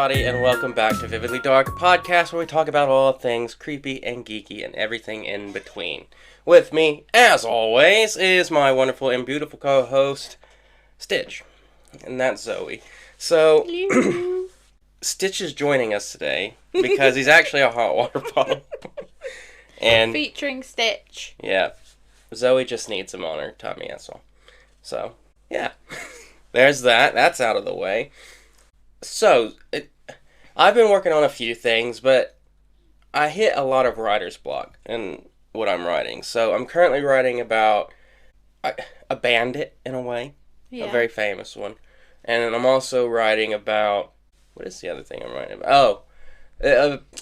everybody, and welcome back to Vividly Dark, a podcast where we talk about all things creepy and geeky and everything in between. With me, as always, is my wonderful and beautiful co-host, Stitch, and that's Zoe. So, Stitch is joining us today because he's actually a hot water bottle. And featuring Stitch. Yeah, Zoe just needs him on her tummy, that's all. So, yeah, there's that. That's out of the way. So, I've been working on a few things, but I hit a lot of writer's block in what I'm writing. So, I'm currently writing about a bandit, in a way. Yeah. A very famous one. And I'm also writing about, what is the other thing I'm writing about?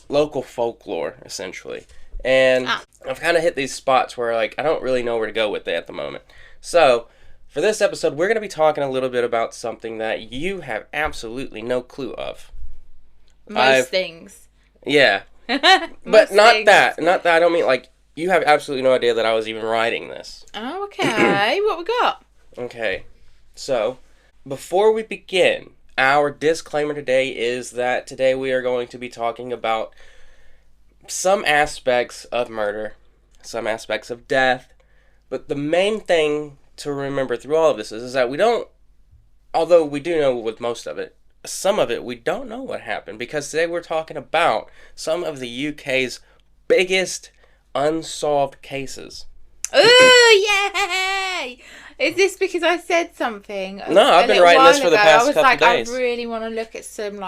Local folklore, essentially. And I've kind of hit these spots where, I don't really know where to go with it at the moment. So, for this episode, we're going to be talking a little bit about something that you have absolutely no clue of. Most things. Yeah. But not that. Not that. I don't mean, you have absolutely no idea that I was even writing this. Oh, okay. What we got? Okay. So, before we begin, our disclaimer today is that today we are going to be talking about some aspects of murder, some aspects of death, but the main thing to remember through all of this is that we don't, although we do know with most of it, some of it we don't know what happened, because today we're talking about some of the UK's biggest unsolved cases. Ooh, yay! Is this because I said something? No, I've been writing this for the past couple days. I really want to look at some,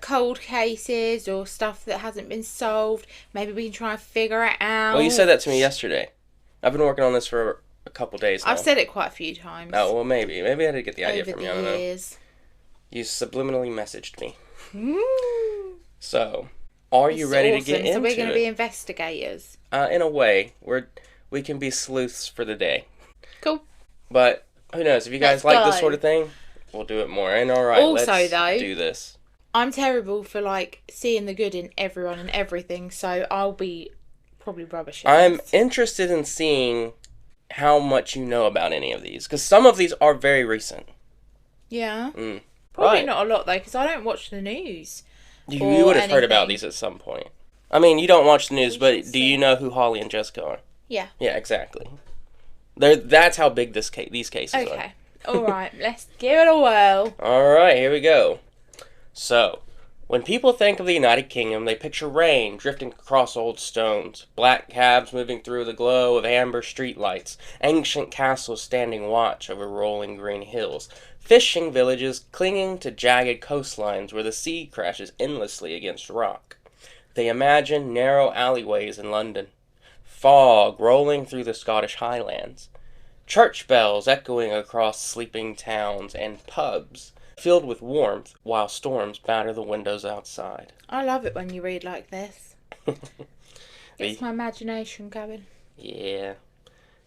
cold cases or stuff that hasn't been solved. Maybe we can try and figure it out. Well, you said that to me yesterday. I've been working on this for a couple days now. I've said it quite a few times. Oh, well, maybe. Maybe I did get the idea from you. I don't know. Years. You subliminally messaged me. So, are you ready to get into it? So we're going to be investigators. In a way, we can be sleuths for the day. Cool. But who knows? If you guys like this sort of thing, we'll do it more. And alright, let's do this. I'm terrible for seeing the good in everyone and everything, so I'll be probably rubbish at I'm this. interested in seeing how much you know about any of these, because some of these are very recent. Yeah. Probably not a lot, though, because I don't watch the news. You would have heard about these at some point. I mean, you don't watch the news, but do you know who Holly and Jessica are? Yeah. Yeah, exactly. That's how big these cases are. Okay. All right, let's give it a whirl. All right, here we go. So, when people think of the United Kingdom, they picture rain drifting across old stones, black cabs moving through the glow of amber streetlights, ancient castles standing watch over rolling green hills, fishing villages clinging to jagged coastlines where the sea crashes endlessly against rock. They imagine narrow alleyways in London, fog rolling through the Scottish Highlands, church bells echoing across sleeping towns, and pubs filled with warmth while storms batter the windows outside. I love it when you read like this. It's my imagination going. Yeah.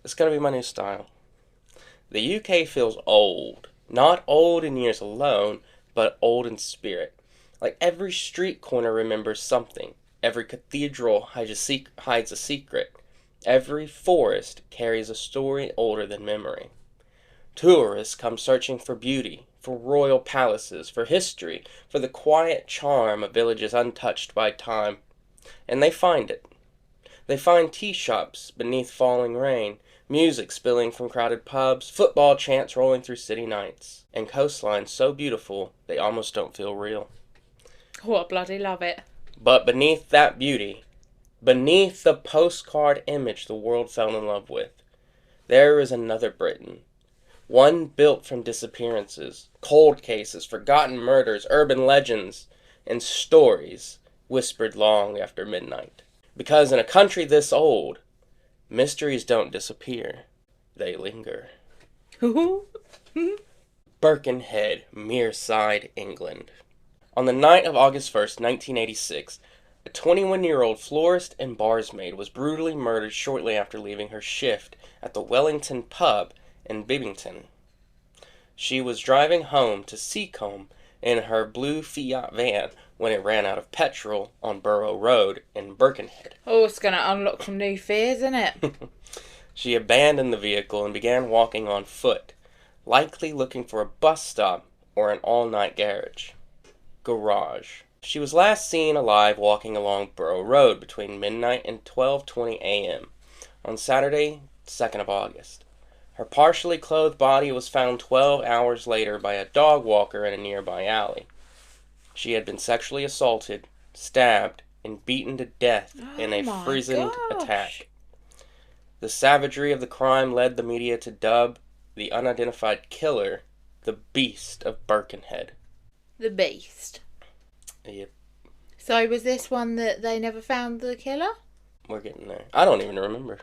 It's going to be my new style. The UK feels old. Not old in years alone, but old in spirit. Every street corner remembers something. Every cathedral hides a secret. Every forest carries a story older than memory. Tourists come searching for beauty, for royal palaces, for history, for the quiet charm of villages untouched by time. And they find it. They find tea shops beneath falling rain, music spilling from crowded pubs, football chants rolling through city nights, and coastlines so beautiful they almost don't feel real. Oh, I bloody love it. But beneath that beauty, beneath the postcard image the world fell in love with, there is another Britain. One built from disappearances, cold cases, forgotten murders, urban legends, and stories whispered long after midnight. Because in a country this old, mysteries don't disappear, they linger. Birkenhead, Mearside, England. On the night of August 1st, 1986, a 21-year-old florist and barsmaid was brutally murdered shortly after leaving her shift at the Wellington pub in Bibington. She was driving home to Seacombe in her blue Fiat van when it ran out of petrol on Borough Road in Birkenhead. Oh, it's going to unlock some new fears, isn't it? She abandoned the vehicle and began walking on foot, likely looking for a bus stop or an all-night garage. garage. She was last seen alive walking along Borough Road between midnight and 12:20 a.m. on Saturday, 2nd of August. Her partially clothed body was found 12 hours later by a dog walker in a nearby alley. She had been sexually assaulted, stabbed, and beaten to death in a frightened attack. The savagery of the crime led the media to dub the unidentified killer the Beast of Birkenhead. The Beast. Yep. So was this one that they never found the killer? We're getting there. I don't even remember.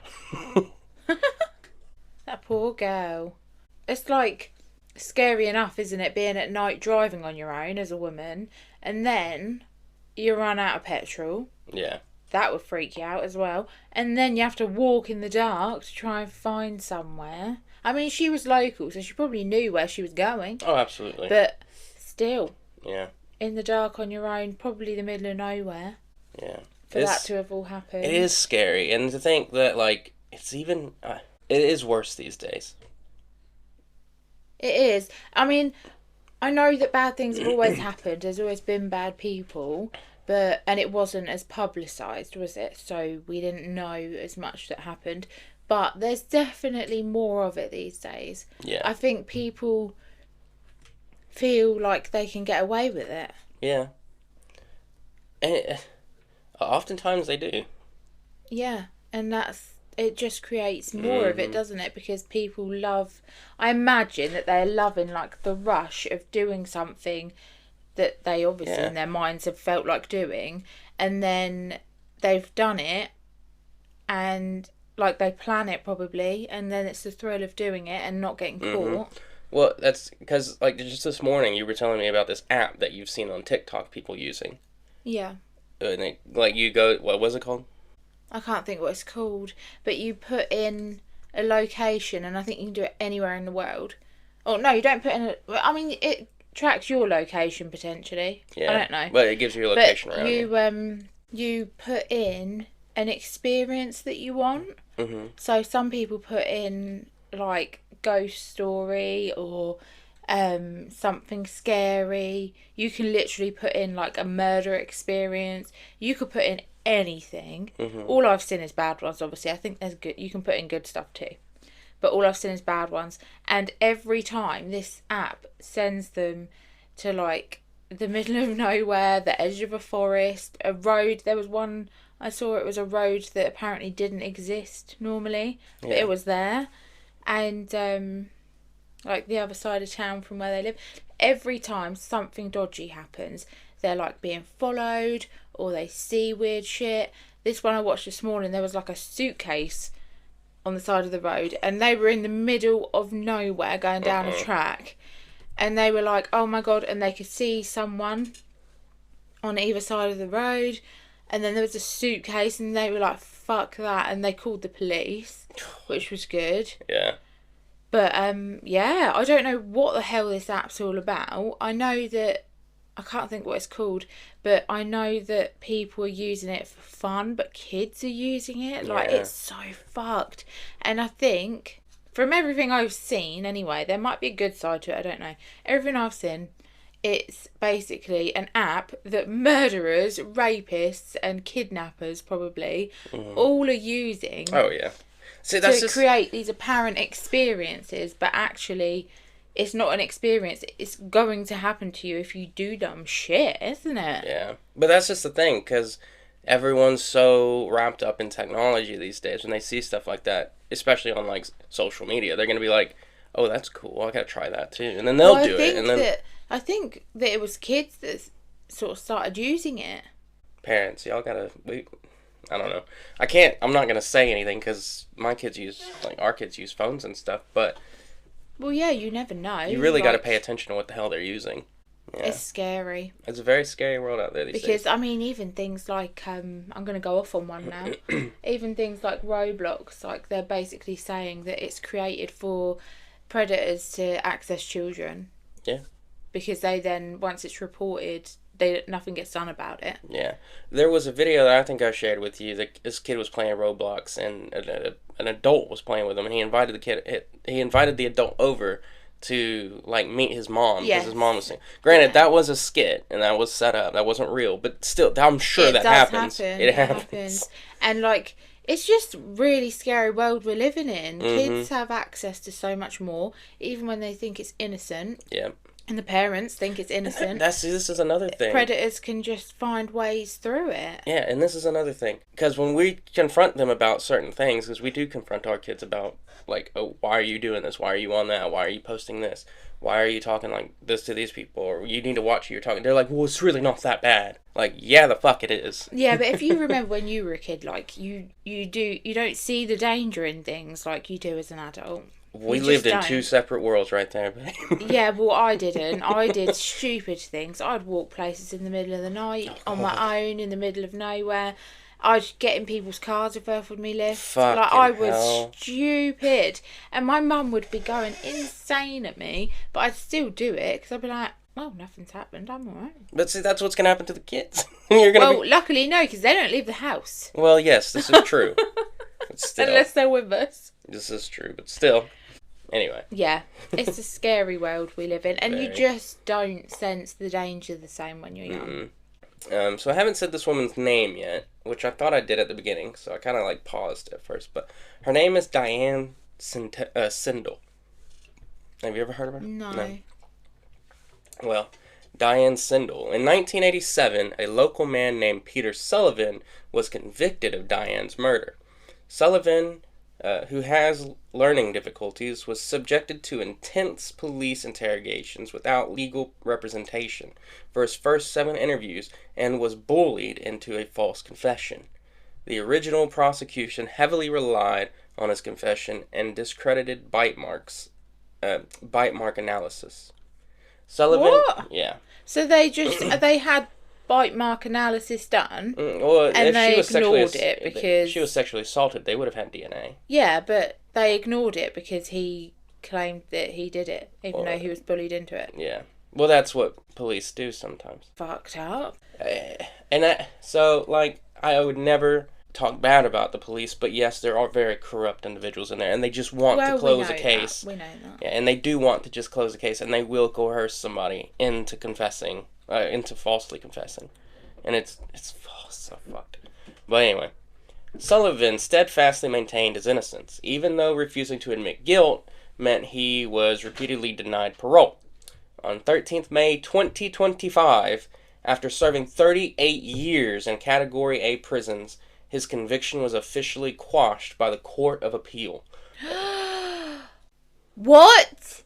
That poor girl. It's like scary enough, isn't it, being at night driving on your own as a woman, and then you run out of petrol. Yeah. That would freak you out as well. And then you have to walk in the dark to try and find somewhere. I mean, she was local, so she probably knew where she was going. Oh, absolutely. But still. Yeah. In the dark on your own, probably the middle of nowhere. Yeah. For that to have all happened. It is scary. And to think that, like, it's even... it is worse these days. It is. I mean, I know that bad things have always happened. There's always been bad people. And it wasn't as publicised, was it? So we didn't know as much that happened. But there's definitely more of it these days. Yeah. I think people feel like they can get away with it. Yeah. And oftentimes they do. Yeah. And it just creates more of it, doesn't it? Because people love... I imagine that they're loving, like, the rush of doing something that they obviously in their minds have felt like doing, and then they've done it, and like they plan it probably, and then it's the thrill of doing it and not getting caught. Well, that's because, like, just this morning you were telling me about this app that you've seen on TikTok people using. Yeah. And like you go, what was it called? I can't think what it's called, but you put in a location, and I think you can do it anywhere in the world. Oh no, you don't put in I mean, it tracks your location potentially. Yeah, I don't know, but it gives you your location around you. You put in an experience that you want. So some people put in like ghost story or something scary. You can literally put in like a murder experience. You could put in anything. All I've seen is bad ones, obviously. I think there's good, you can put in good stuff too, but all I've seen is bad ones. And every time this app sends them to like the middle of nowhere, the edge of a forest, a road. There was one I saw, it was a road that apparently didn't exist normally, but it was there. And like the other side of town from where they live. Every time something dodgy happens, they're like being followed or they see weird shit. This one I watched this morning, there was like a suitcase on the side of the road, and they were in the middle of nowhere going down a track, and they were like, oh my god, and they could see someone on either side of the road, and then there was a suitcase, and they were like, fuck that, and they called the police, which was good. Yeah. But yeah, I don't know what the hell this app's all about. I know that, I can't think what it's called, but I know that people are using it for fun, but kids are using it. Like, it's so fucked. And I think, from everything I've seen anyway, there might be a good side to it, I don't know. Everything I've seen, it's basically an app that murderers, rapists, and kidnappers probably all are using. Oh, yeah. See, that's to create these apparent experiences, but actually it's not an experience. It's going to happen to you if you do dumb shit, isn't it? Yeah. But that's just the thing, because everyone's so wrapped up in technology these days. When they see stuff like that, especially on, like, social media, they're going to be like, oh, that's cool. I got to try that, too. And then they'll do it. And then I think that it was kids that sort of started using it. Parents, y'all got to... I don't know. I'm not going to say anything, because my kids our kids use phones and stuff, but... Well, yeah, you never know. You really got to pay attention to what the hell they're using. Yeah. It's scary. It's a very scary world out there these days. Because, I mean, even things like, I'm going to go off on one now. Even things like Roblox, like, they're basically saying that it's created for predators to access children. Yeah. Because they then, once it's reported, nothing gets done about it. Yeah. There was a video that I think I shared with you that this kid was playing Roblox, and an adult was playing with him, and he invited the adult over to like meet his mom because Yes. his mom was saying. Granted, Yeah. that was a skit and that was set up. That wasn't real, but still, I'm sure that happens. It happens. And like, it's just really scary world we're living in. Mm-hmm. Kids have access to so much more, even when they think it's innocent. Yeah. And the parents think it's innocent. This is another thing. Predators can just find ways through it. Yeah, and this is another thing. Because when we confront them about certain things, because we do confront our kids about, like, oh, why are you doing this? Why are you on that? Why are you posting this? Why are you talking like this to these people? Or you need to watch who you're talking. They're like, well, it's really not that bad. Like, yeah, the fuck it is. Yeah, but if you remember when you were a kid, like, you don't see the danger in things like you do as an adult. We lived in two separate worlds right there. Yeah, well, I didn't. I did stupid things. I'd walk places in the middle of the night on my own in the middle of nowhere. I'd get in people's cars if they offered me lifts. Like, I was stupid. And my mum would be going insane at me, but I'd still do it because I'd be like, well, nothing's happened. I'm alright. But see, that's what's going to happen to the kids. Luckily, no, because they don't leave the house. Well, yes, this is true. But still, unless they're with us. This is true, but still. Anyway. Yeah, it's a scary world we live in, and you just don't sense the danger the same when you're young. Mm-hmm. So I haven't said this woman's name yet, which I thought I did at the beginning, so I kind of like paused at first. But her name is Diane Sindel. Have you ever heard of her? No. Well, Diane Sindel. In 1987, a local man named Peter Sullivan was convicted of Diane's murder. Sullivan, who has learning difficulties, was subjected to intense police interrogations without legal representation for his first 7 interviews and was bullied into a false confession. The original prosecution heavily relied on his confession and discredited bite mark analysis. Sullivan, what? Yeah. So they had bite mark analysis done, well, and they ignored it because she was sexually assaulted. They would have had DNA. Yeah, but they ignored it because he claimed that he did it, even though he was bullied into it. Yeah. Well, that's what police do sometimes. Fucked up. I would never talk bad about the police, but yes, there are very corrupt individuals in there, and they just want to close a case. We know that. Yeah, and they do want to just close a case, and they will coerce somebody into confessing, into falsely confessing, and it's so fucked. But anyway, Sullivan steadfastly maintained his innocence, even though refusing to admit guilt meant he was repeatedly denied parole. On 13th May 2025, after serving 38 years in Category A prisons, his conviction was officially quashed by the Court of Appeal. What?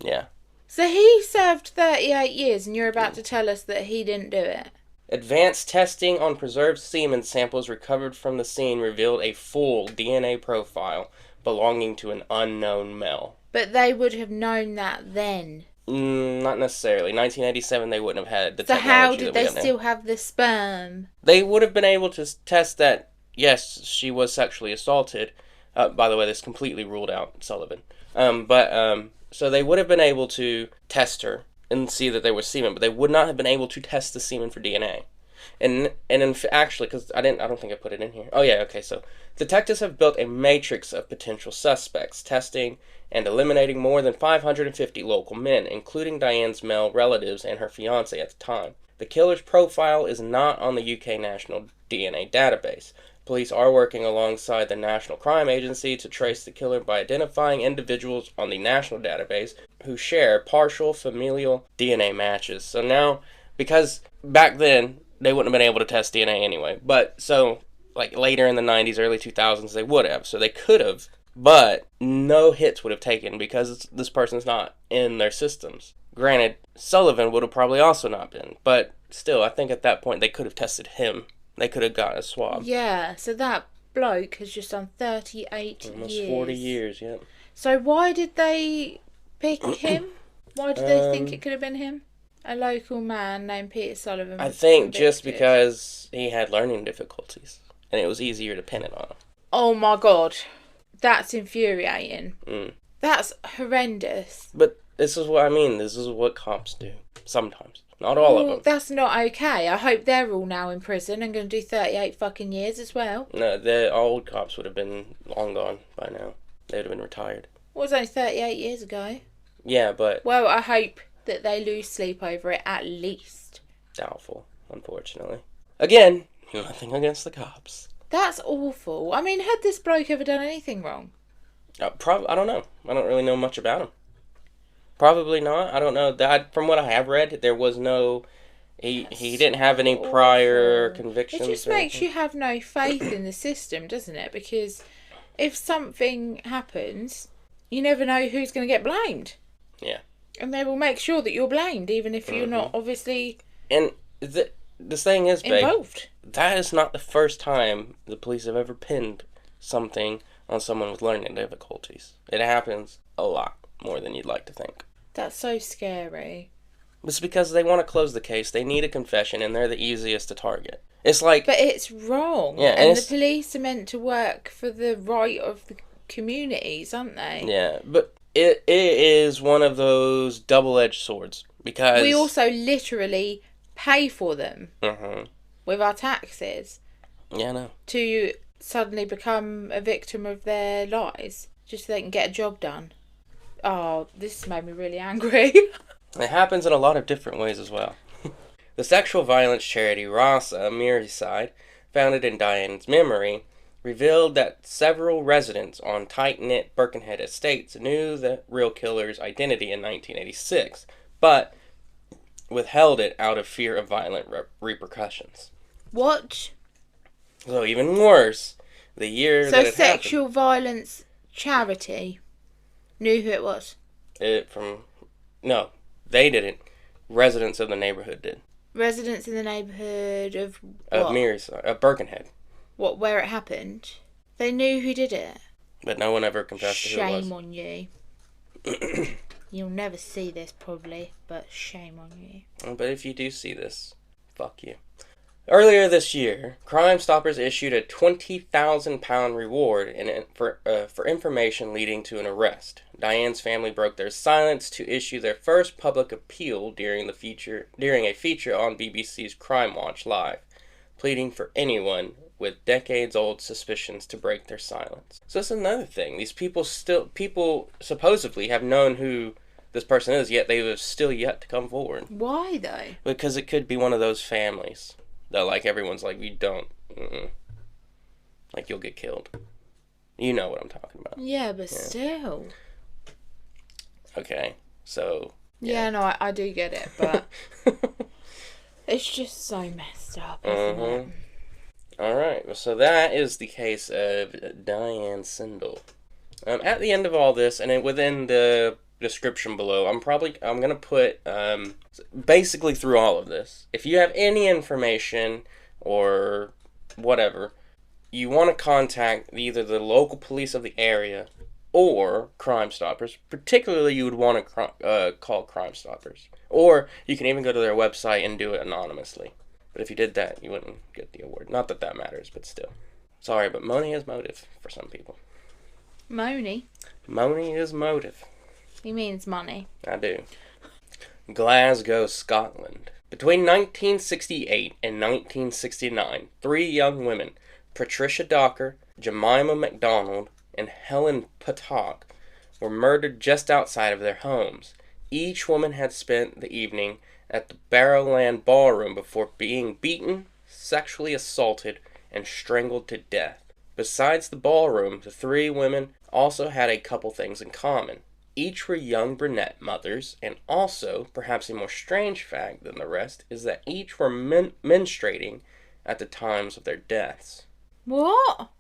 Yeah. So he served 38 years and you're about to tell us that he didn't do it? Advanced testing on preserved semen samples recovered from the scene revealed a full DNA profile belonging to an unknown male. But they would have known that then. Not necessarily. 1987, they wouldn't have had the technology. So how did that they we have still now. have the sperm? They would have been able to test that, yes, she was sexually assaulted. By the way, this completely ruled out Sullivan. So they would have been able to test her and see that there was semen, but they would not have been able to test the semen for DNA. Actually, because I don't think I put it in here. Oh yeah, okay. So detectives have built a matrix of potential suspects, testing and eliminating more than 550 local men, including Diane's male relatives and her fiance at the time. The killer's profile is not on the UK National DNA Database. Police are working alongside the National Crime Agency to trace the killer by identifying individuals on the national database who share partial familial DNA matches. So now, because back then, they wouldn't have been able to test DNA anyway. But, so, like, later in the 90s, early 2000s, they would have. So they could have, but no hits would have taken because this person's not in their systems. Granted, Sullivan would have probably also not been. But still, I think at that point, they could have tested him. They could have got a swab. Yeah, so that bloke has just done 38 Almost years. 40 years, yeah. So why did they pick him? Why did they think it could have been him? A local man named Peter Sullivan. I think just because he had learning difficulties. And it was easier to pin it on him. Oh my god. That's infuriating. Mm. That's horrendous. But this is what I mean. This is what cops do. Sometimes. Not all of them. That's not okay. I hope they're all now in prison and going to do 38 fucking years as well. No, the old cops would have been long gone by now. They would have been retired. Well, it was only 38 years ago. Yeah, but... Well, I hope that they lose sleep over it at least. Doubtful, unfortunately. Again, nothing against the cops. That's awful. I mean, had this bloke ever done anything wrong? I don't know. I don't really know much about him. Probably not. I don't know. From what I have read, there was no... He didn't have any prior convictions. It just makes you have no faith in the system, doesn't it? Because if something happens, you never know who's going to get blamed. Yeah. And they will make sure that you're blamed, even if you're not obviously and the thing is, babe, involved. That is not the first time the police have ever pinned something on someone with learning difficulties. It happens a lot more than you'd like to think. That's so scary. It's because they want to close the case. They need a confession, and they're the easiest to target. It's like... But it's wrong. Yeah, and the police are meant to work for the right of the communities, aren't they? Yeah, but it is one of those double-edged swords, because... We also literally pay for them with our taxes. Yeah, I know. To suddenly become a victim of their lies, just so they can get a job done. Oh, this made me really angry. It happens in a lot of different ways as well. The sexual violence charity Rasa Merseyside, founded in Diane's memory, revealed that several residents on tight-knit Birkenhead estates knew the real killer's identity in 1986, but withheld it out of fear of violent repercussions. What? So even worse, the year that it sexual happened, violence charity knew who it was? No, they didn't. Residents of the neighborhood did. Residents in the neighborhood of what? Of Merseyside, of Birkenhead. What, where it happened? They knew who did it. But no one ever confessed to who it was. Shame on you. You'll never see this probably, but shame on you. But if you do see this, fuck you. Earlier this year, Crime Stoppers issued a £20,000 reward for information leading to an arrest. Diane's family broke their silence to issue their first public appeal during a feature on BBC's Crime Watch Live, pleading for anyone with decades-old suspicions to break their silence. So that's another thing. These people supposedly have known who this person is, yet they have still yet to come forward. Why though? Because it could be one of those families that, like, everyone's like, we don't. Like, you'll get killed. You know what I'm talking about. Yeah, but still. Okay, so... Yeah, no, I do get it, but... it's just so messed up, isn't it? Alright, so that is the case of Diane Sindel. At the end of all this, and within the description below, I'm going to put, basically through all of this, if you have any information or whatever, you want to contact either the local police of the area or Crime Stoppers. Particularly, you would want to call Crime Stoppers. Or you can even go to their website and do it anonymously. But if you did that, you wouldn't get the award. Not that that matters, but still. Sorry, but money is motive for some people. Money? Money is motive. He means money. I do. Glasgow, Scotland. Between 1968 and 1969, 3 young women, Patricia Docker, Jemima MacDonald, and Helen Potok, were murdered just outside of their homes. Each woman had spent the evening at the Barrowland Ballroom before being beaten, sexually assaulted, and strangled to death. Besides the ballroom, the 3 women also had a couple things in common. Each were young brunette mothers, and also, perhaps a more strange fact than the rest, is that each were menstruating at the times of their deaths. What?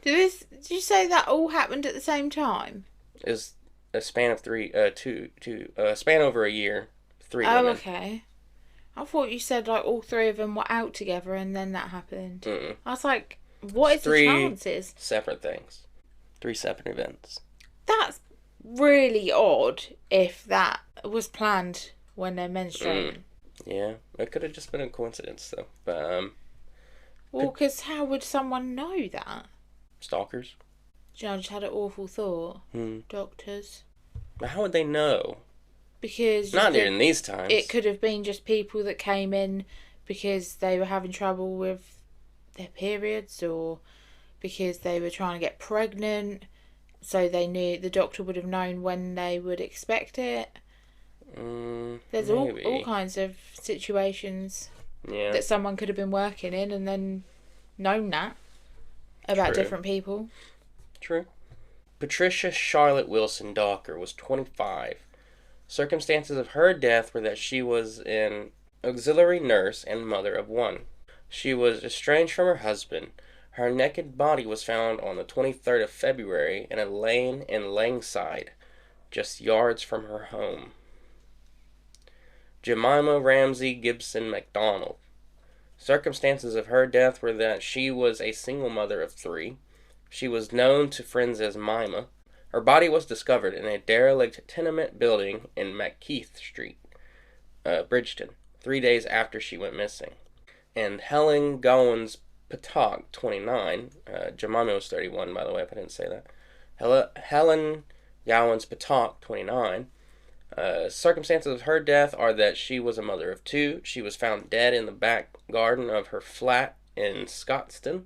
Did you say that all happened at the same time? Is a span of span over a year, 3 women. Oh, okay. I thought you said like all 3 of them were out together and then that happened. Mm-mm. I was like, what is the chances? 3 separate things. 3 separate events. That's really odd if that was planned when they're menstruating. Yeah, it could have just been a coincidence though. But well, because how would someone know that? Stalkers. Do you know, I just had an awful thought. Doctors. But how would they know? Because not in these times. It could have been just people that came in because they were having trouble with their periods or because they were trying to get pregnant. so the doctor would have known when they would expect it. There's all kinds of situations that someone could have been working in and then known that about different people. True. Patricia Charlotte Wilson Docker was 25. Circumstances of her death were that she was an auxiliary nurse and mother of one. She was estranged from her husband. Her naked body was found on the 23rd of February in a lane in Langside, just yards from her home. Jemima Ramsey Gibson MacDonald. Circumstances of her death were that she was a single mother of 3. She was known to friends as Mima. Her body was discovered in a derelict tenement building in McKeith Street, Bridgeton, 3 days after she went missing. And Helen Gowans Patak, 29, Jemima was 31, by the way, if I didn't say that. Helen Gowans Patak, 29. Circumstances of her death are that she was a mother of 2. She was found dead in the back garden of her flat in Scotstoun.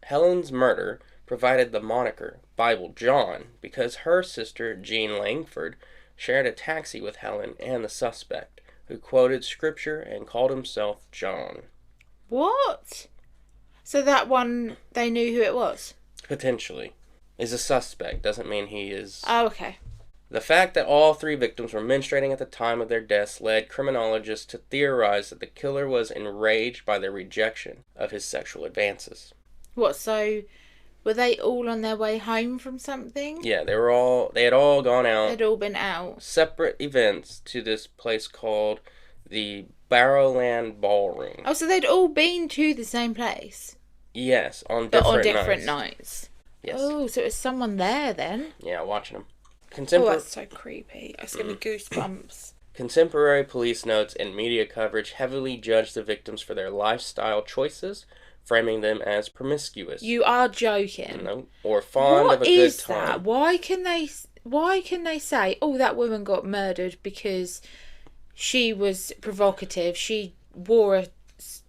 Helen's murder provided the moniker Bible John because her sister, Jean Langford, shared a taxi with Helen and the suspect, who quoted scripture and called himself John. What? So that one, they knew who it was? Potentially. Is a suspect. Doesn't mean he is... Oh, okay. The fact that all 3 victims were menstruating at the time of their deaths led criminologists to theorize that the killer was enraged by their rejection of his sexual advances. What, so... Were they all on their way home from something? Yeah, they had all gone out. They'd all been out. Separate events to this place called the Barrowland Ballroom. Oh, so they'd all been to the same place? Yes, on different nights. Yes. Oh, so it was someone there then? Yeah, watching them. Oh, that's so creepy. It's giving me goosebumps. Contemporary police notes and media coverage heavily judged the victims for their lifestyle choices, framing them as promiscuous. You are joking. No, or fond of a good time. What is that? Why can they say, oh, that woman got murdered because she was provocative, she wore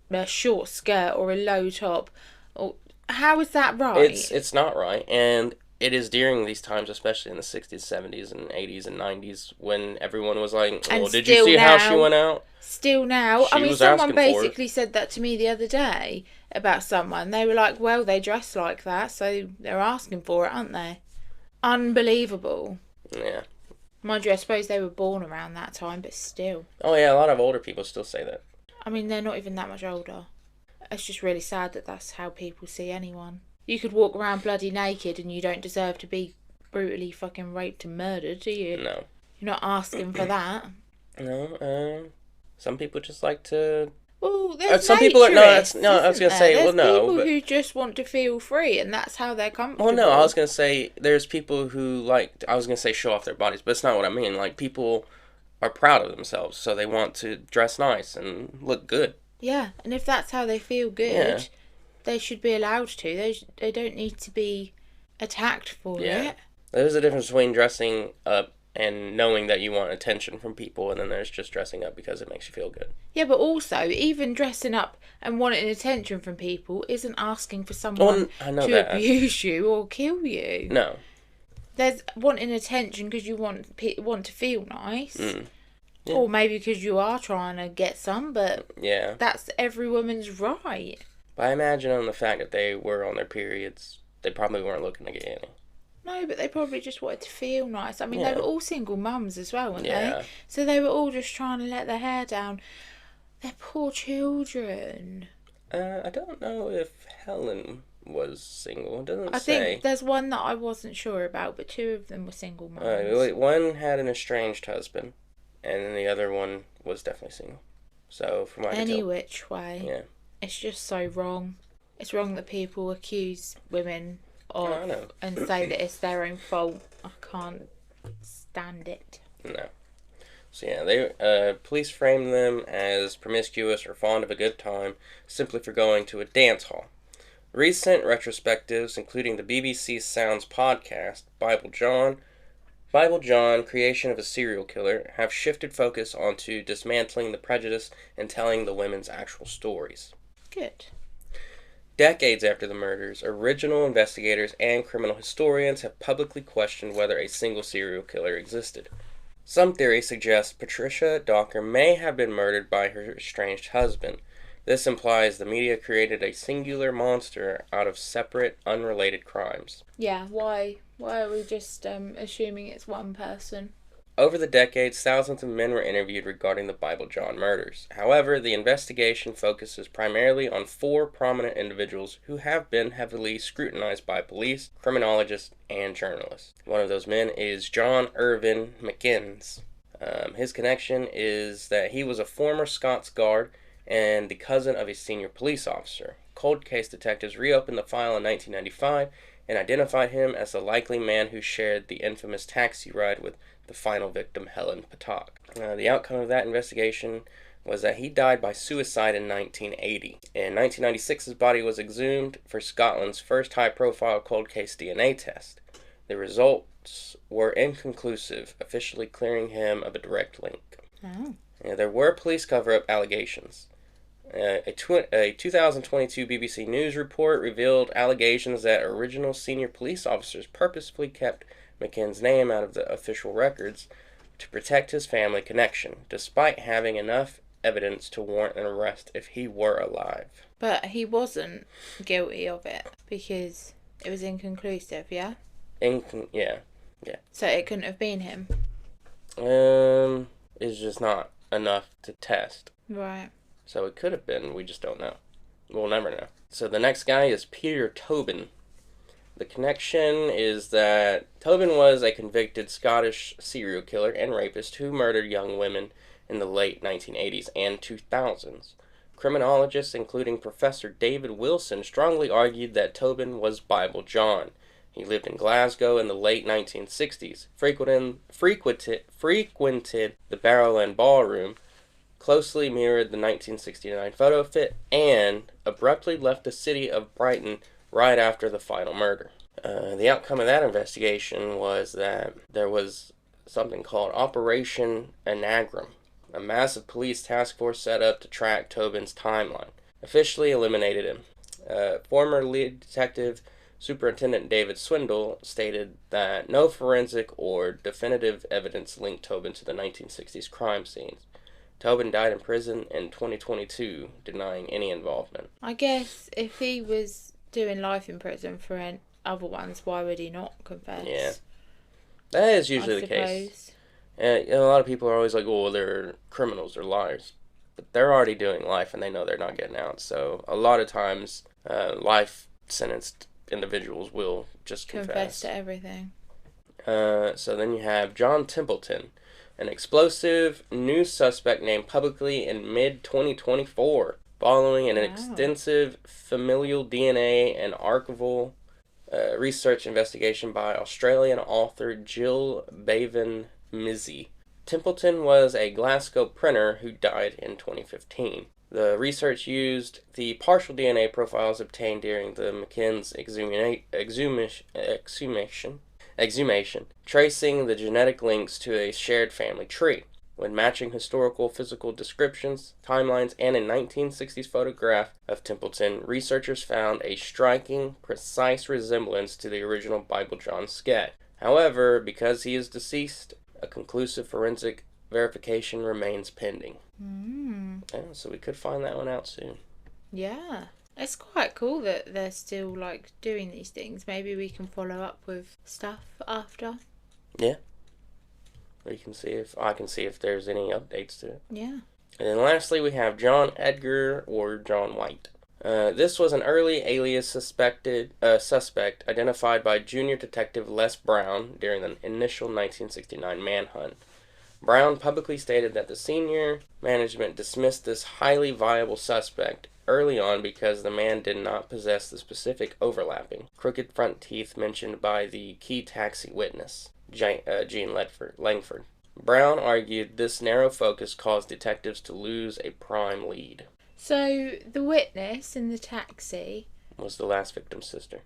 a short skirt or a low top? Or, how is that right? It's not right, and it is during these times, especially in the 60s, 70s, and 80s, and 90s, when everyone was like, well, did you see how she went out? Still now. Someone basically said that to me the other day about someone. They were like, well, they dress like that, so they're asking for it, aren't they? Unbelievable. Yeah. Mind you, I suppose they were born around that time, but still. Oh, yeah, a lot of older people still say that. I mean, they're not even that much older. It's just really sad that that's how people see anyone. You could walk around bloody naked and you don't deserve to be brutally fucking raped and murdered, do you? No. You're not asking for that. No, some people just like to... Well, there's some people are... I was going to say, there's well, no. People who just want to feel free and that's how they're comfortable. Well, no, I was going to say, there's people who like... I was going to say show off their bodies, but it's not what I mean. Like, people are proud of themselves, so they want to dress nice and look good. Yeah, and if that's how they feel good, they should be allowed to. They don't need to be attacked for it. There's a difference between dressing up and knowing that you want attention from people, and then there's just dressing up because it makes you feel good. Yeah, but also, even dressing up and wanting attention from people isn't asking for someone to abuse you or kill you. No. There's wanting attention because you want to feel nice. Yeah. Or maybe because you are trying to get some, but yeah, that's every woman's right. But I imagine on the fact that they were on their periods, they probably weren't looking to get any. No, but they probably just wanted to feel nice. I mean, they were all single mums as well, weren't they? So they were all just trying to let their hair down. They're poor children. I don't know if Helen was single. It doesn't say. I think there's one that I wasn't sure about, but 2 of them were single mums. One had an estranged husband, and then the other one was definitely single. So, from what I can tell. Which way. It's just so wrong. It's wrong that people accuse women of and say that it's their own fault. I can't stand it. No. So they police framed them as promiscuous or fond of a good time simply for going to a dance hall. Recent retrospectives, including the BBC Sounds podcast, Bible John, Creation of a Serial Killer, have shifted focus onto dismantling the prejudice and telling the women's actual stories. Good. Decades after the murders, original investigators and criminal historians have publicly questioned whether a single serial killer existed. Some theories suggest Patricia Docker may have been murdered by her estranged husband. This implies the media created a singular monster out of separate, unrelated crimes. Yeah, why? Why are we just assuming it's one person? Over the decades, thousands of men were interviewed regarding the Bible John murders. However, the investigation focuses primarily on 4 prominent individuals who have been heavily scrutinized by police, criminologists, and journalists. One of those men is John Irvin McInnes. His connection is that he was a former Scots Guard and the cousin of a senior police officer. Cold case detectives reopened the file in 1995 and identified him as the likely man who shared the infamous taxi ride with the final victim, Helen Patak. The outcome of that investigation was that he died by suicide in 1980. In 1996, his body was exhumed for Scotland's first high-profile cold case DNA test. The results were inconclusive, officially clearing him of a direct link. Oh. There were police cover-up allegations. A 2022 BBC News report revealed allegations that original senior police officers purposefully kept McKinn's name out of the official records to protect his family connection, despite having enough evidence to warrant an arrest if he were alive. But he wasn't guilty of it because it was inconclusive, yeah? Yeah. So it couldn't have been him? It's just not enough to test. Right. So it could have been, we just don't know. We'll never know. So the next guy is Peter Tobin. The connection is that Tobin was a convicted Scottish serial killer and rapist who murdered young women in the late 1980s and 2000s. Criminologists, including Professor David Wilson, strongly argued that Tobin was Bible John. He lived in Glasgow in the late 1960s, frequented the Barrowland Ballroom, closely mirrored the 1969 photo fit, and abruptly left the city of Brighton right after the final murder. The outcome of that investigation was that there was something called Operation Anagram, a massive police task force set up to track Tobin's timeline. Officially eliminated him. Former lead detective Superintendent David Swindle stated that no forensic or definitive evidence linked Tobin to the 1960s crime scenes. Tobin died in prison in 2022, denying any involvement. I guess if he was doing life in prison for other ones, why would he not confess? Yeah. That is usually the case. And a lot of people are always like, oh, they're criminals, they're liars. But they're already doing life and they know they're not getting out. So a lot of times, life sentenced individuals will just confess to everything. So then you have John Templeton, an explosive new suspect named publicly in mid-2024, following an extensive familial DNA and archival research investigation by Australian author Jill Bevan-Mizzi. Templeton was a Glasgow printer who died in 2015. The research used the partial DNA profiles obtained during the McKinn's exhumation, tracing the genetic links to a shared family tree. When matching historical physical descriptions, timelines, and a 1960s photograph of Templeton, researchers found a striking, precise resemblance to the original Bible John sketch. However, because he is deceased, a conclusive forensic verification remains pending. Yeah, so we could find that one out soon. Yeah. It's quite cool that they're still doing these things. Maybe we can follow up with stuff after. Yeah. I can see if there's any updates to it. Yeah. And then lastly, we have John Edgar or John White. This was an early alias suspect identified by junior detective Les Brown during the initial 1969 manhunt. Brown publicly stated that the senior management dismissed this highly viable suspect early on because the man did not possess the specific overlapping, crooked front teeth mentioned by the key taxi witness, Gene Langford. Brown argued this narrow focus caused detectives to lose a prime lead. So, the witness in the taxi was the last victim's sister.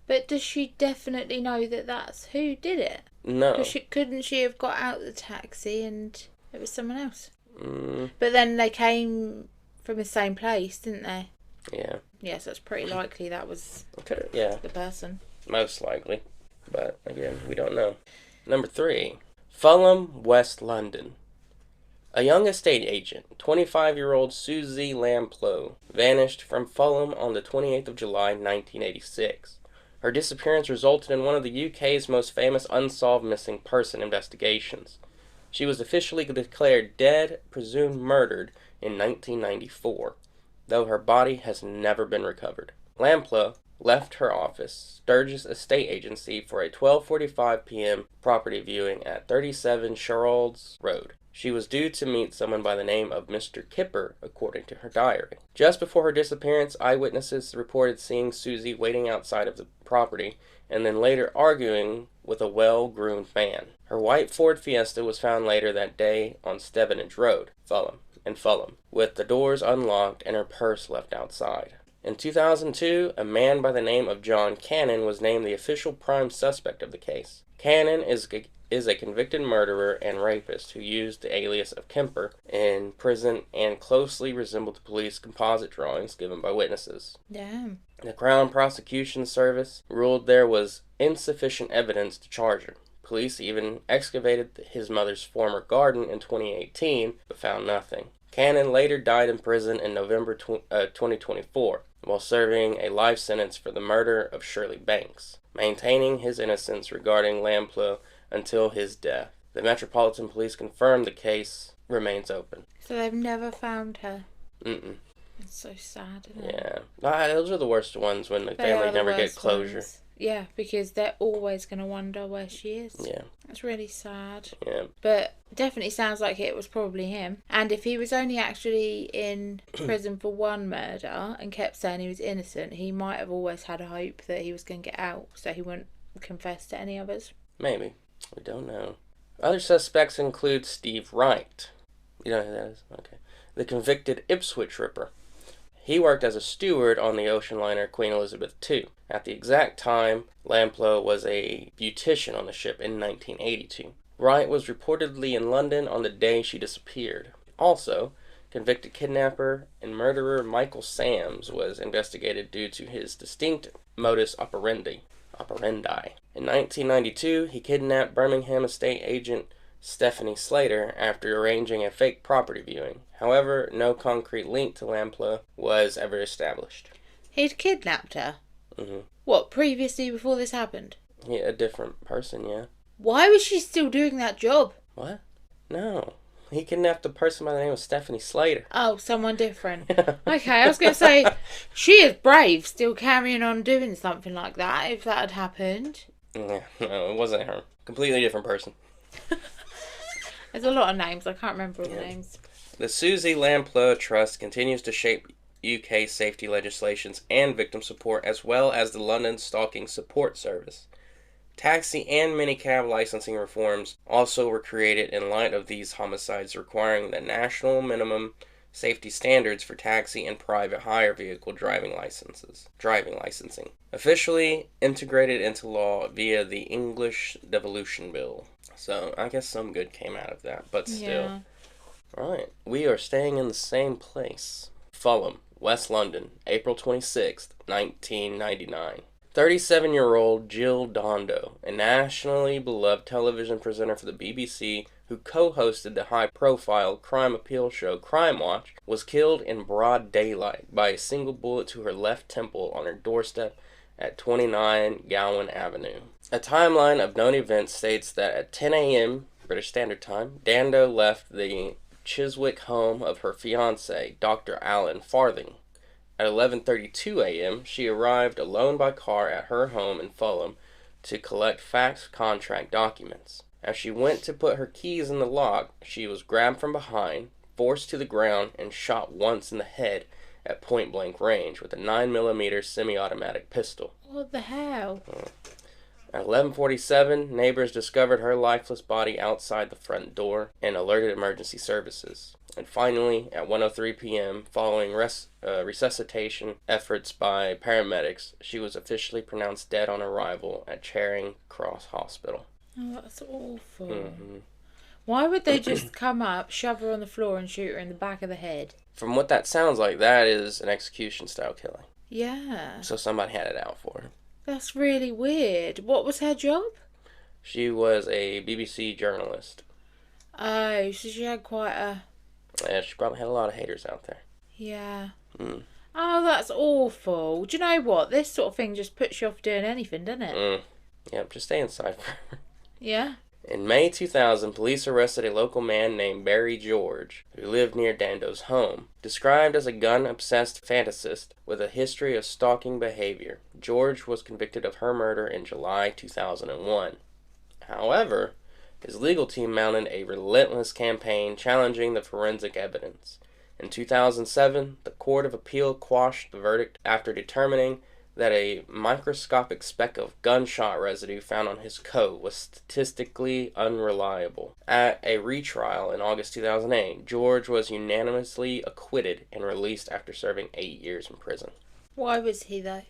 But does she definitely know that that's who did it? No. Couldn't she have got out the taxi and it was someone else? But then they came from the same place, didn't they? Yeah. Yes, that's pretty likely that was Yeah. the person. Most likely. But, again, we don't know. Number 3. Fulham, West London. A young estate agent, 25-year-old Susie Lamplough, vanished from Fulham on the 28th of July, 1986. Her disappearance resulted in one of the UK's most famous unsolved missing person investigations. She was officially declared dead, presumed murdered, in 1994, though her body has never been recovered. Lamplough left her office, Sturgis Estate Agency, for a 12:45 p.m. property viewing at 37 Sherolds Road. She was due to meet someone by the name of Mr. Kipper, according to her diary. Just before her disappearance, eyewitnesses reported seeing Susie waiting outside of the property and then later arguing with a well-groomed man. Her white Ford Fiesta was found later that day on Stevenage Road, Fulham, with the doors unlocked and her purse left outside. In 2002, a man by the name of John Cannon was named the official prime suspect of the case. Cannon is a convicted murderer and rapist who used the alias of Kemper in prison and closely resembled the police composite drawings given by witnesses. Damn. The Crown Prosecution Service ruled there was insufficient evidence to charge him. Police even excavated his mother's former garden in 2018, but found nothing. Cannon later died in prison in November 2024, while serving a life sentence for the murder of Shirley Banks, maintaining his innocence regarding Lamplough until his death. The Metropolitan Police confirmed the case remains open. So they've never found her? Mm-mm. It's so sad, isn't it? Yeah. Those are the worst ones when the family never get closure. Ones. Yeah, because they're always going to wonder where she is. Yeah. That's really sad. Yeah. But definitely sounds like it was probably him. And if he was only actually in prison for one murder and kept saying he was innocent, he might have always had a hope that he was going to get out so he wouldn't confess to any others. Maybe. We don't know. Other suspects include Steve Wright. You know who that is? Okay. The convicted Ipswich Ripper. He worked as a steward on the ocean liner Queen Elizabeth II. At the exact time, Lamplough was a beautician on the ship in 1982. Wright was reportedly in London on the day she disappeared. Also, convicted kidnapper and murderer Michael Sams was investigated due to his distinct modus operandi. In 1992, he kidnapped Birmingham estate agent Stephanie Slater after arranging a fake property viewing. However, no concrete link to Lamplough was ever established. He'd kidnapped her? Mm-hmm. What, previously before this happened? Yeah, a different person, yeah. Why was she still doing that job? What? No. He kidnapped a person by the name of Stephanie Slater. Oh, someone different. Okay, I was going to say, she is brave, still carrying on doing something like that, if that had happened. Yeah, no, it wasn't her. Completely different person. There's a lot of names, I can't remember all the names. The Susie Lamplough Trust continues to shape UK safety legislations and victim support, as well as the London Stalking Support Service. Taxi and minicab licensing reforms also were created in light of these homicides, requiring the national minimum safety standards for taxi and private hire vehicle driving licensing. Officially integrated into law via the English Devolution Bill. So, I guess some good came out of that, but still. Yeah. Alright, we are staying in the same place. Fulham, West London, April 26th, 1999. 37-year-old Jill Dondo, a nationally beloved television presenter for the BBC who co-hosted the high-profile crime appeal show Crime Watch, was killed in broad daylight by a single bullet to her left temple on her doorstep at 29 Gowan Avenue. A timeline of known events states that at 10 a.m. British Standard Time, Dando left the Chiswick home of her fiancé, Dr. Alan Farthing. At 11:32 a.m., she arrived alone by car at her home in Fulham to collect fax contract documents. As she went to put her keys in the lock, she was grabbed from behind, forced to the ground, and shot once in the head at point-blank range with a 9mm semi-automatic pistol. What the hell? At 11:47, neighbors discovered her lifeless body outside the front door and alerted emergency services. And finally, at 1:03 p.m., following resuscitation efforts by paramedics, she was officially pronounced dead on arrival at Charing Cross Hospital. Oh, that's awful. Mm-hmm. Why would they just come up, shove her on the floor and shoot her in the back of the head? From what that sounds like, that is an execution-style killing. Yeah. So somebody had it out for her. That's really weird. What was her job? She was a BBC journalist. Oh, so she had quite a... Yeah, she probably had a lot of haters out there. Yeah. Mm. Oh, that's awful. Do you know what? This sort of thing just puts you off doing anything, doesn't it? Yep, just stay inside forever. Yeah. In May 2000, police arrested a local man named Barry George, who lived near Dando's home. Described as a gun-obsessed fantasist with a history of stalking behavior, George was convicted of her murder in July 2001. However, his legal team mounted a relentless campaign challenging the forensic evidence. In 2007, the Court of Appeal quashed the verdict after determining that a microscopic speck of gunshot residue found on his coat was statistically unreliable. At a retrial in August 2008, George was unanimously acquitted and released after serving 8 years in prison. Why was he, though?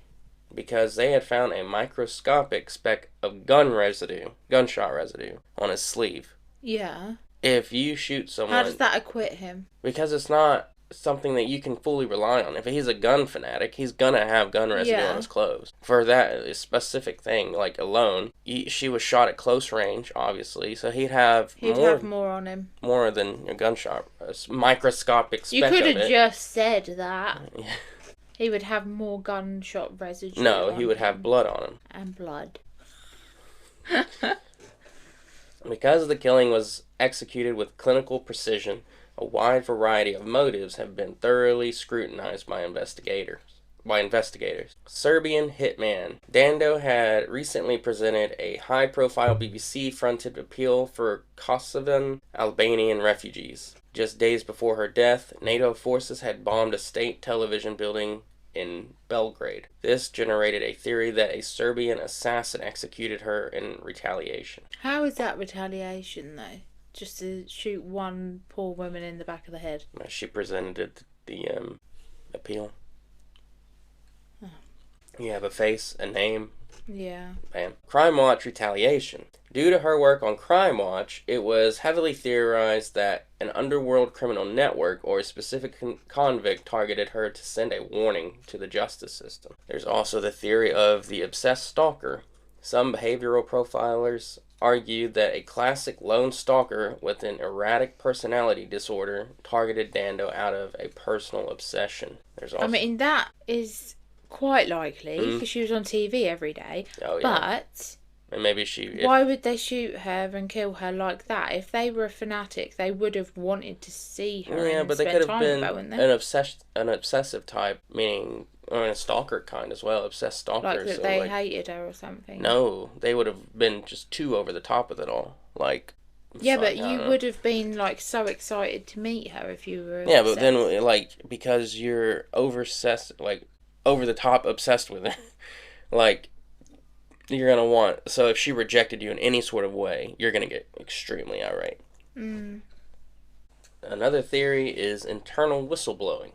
Because they had found a microscopic speck of gunshot residue, on his sleeve. Yeah. If you shoot someone... How does that acquit him? Because it's not something that you can fully rely on. If he's a gun fanatic, he's gonna have gun residue on his clothes. For that specific thing, like alone, she was shot at close range, obviously, so he'd have more on him. More than a gunshot, a microscopic speck of it. You could have just said that. Yeah. He would have more gunshot residue. No, he would have blood on him. And blood. Because the killing was executed with clinical precision, a wide variety of motives have been thoroughly scrutinized by investigators. Serbian hitman Dando had recently presented a high-profile BBC-fronted appeal for Kosovan Albanian refugees. Just days before her death, NATO forces had bombed a state television building in Belgrade. This generated a theory that a Serbian assassin executed her in retaliation. How is that retaliation, though? Just to shoot one poor woman in the back of the head? She presented the appeal. Oh. You have a face, a name. Yeah. Bam. Crime Watch retaliation. Due to her work on Crime Watch, it was heavily theorized that an underworld criminal network or a specific convict targeted her to send a warning to the justice system. There's also the theory of the obsessed stalker. Some behavioral profilers argued that a classic lone stalker with an erratic personality disorder targeted Dando out of a personal obsession. There's also... I mean, that is quite likely, because she was on TV every day. Oh, yeah. But... And maybe why would they shoot her and kill her like that? If they were a fanatic, they would have wanted to see her. Yeah, and but they spend could have been an obsessive type, meaning, or a stalker kind as well, obsessed stalker. Like that they hated her or something. No, they would have been just too over the top with it all. Like, yeah, but you would have been like so excited to meet her if you were. Yeah, but then like because you're over the top obsessed with her, like. You're going to want... So if she rejected you in any sort of way, you're going to get extremely irate. Another theory is internal whistleblowing.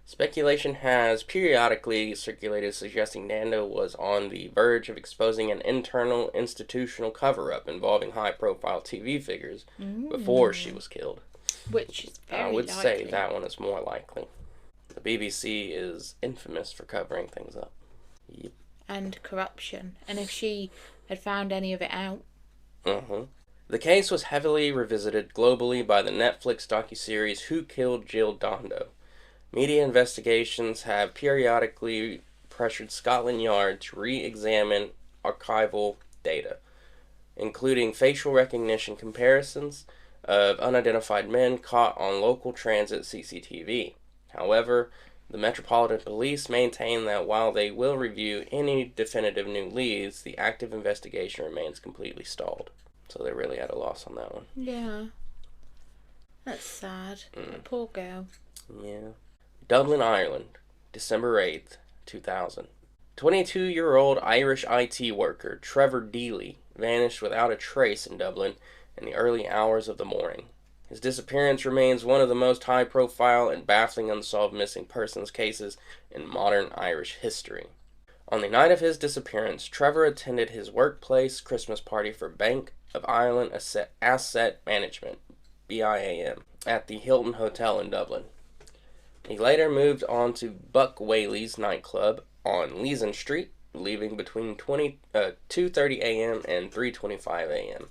Speculation has periodically circulated suggesting Dando was on the verge of exposing an internal institutional cover-up involving high-profile TV figures before she was killed. Which is very I would likely. say that one is more likely. The BBC is infamous for covering things up. Yep. And corruption. And if she had found any of it out. The case was heavily revisited globally by the Netflix docuseries Who Killed Jill Dando. Media investigations have periodically pressured Scotland Yard to re-examine archival data, including facial recognition comparisons of unidentified men caught on local transit CCTV. However, the Metropolitan Police maintain that while they will review any definitive new leads, the active investigation remains completely stalled. So they're really at a loss on that one. Yeah. That's sad. Poor girl. Yeah. Dublin, Ireland, December 8th, 2000. 22-year-old Irish IT worker Trevor Deely vanished without a trace in Dublin in the early hours of the morning. His disappearance remains one of the most high-profile and baffling unsolved missing persons cases in modern Irish history. On the night of his disappearance, Trevor attended his workplace Christmas party for Bank of Ireland Asset Management, BIAM, at the Hilton Hotel in Dublin. He later moved on to Buck Whaley's nightclub on Leeson Street, leaving between 2:30 a.m. and 3:25 a.m.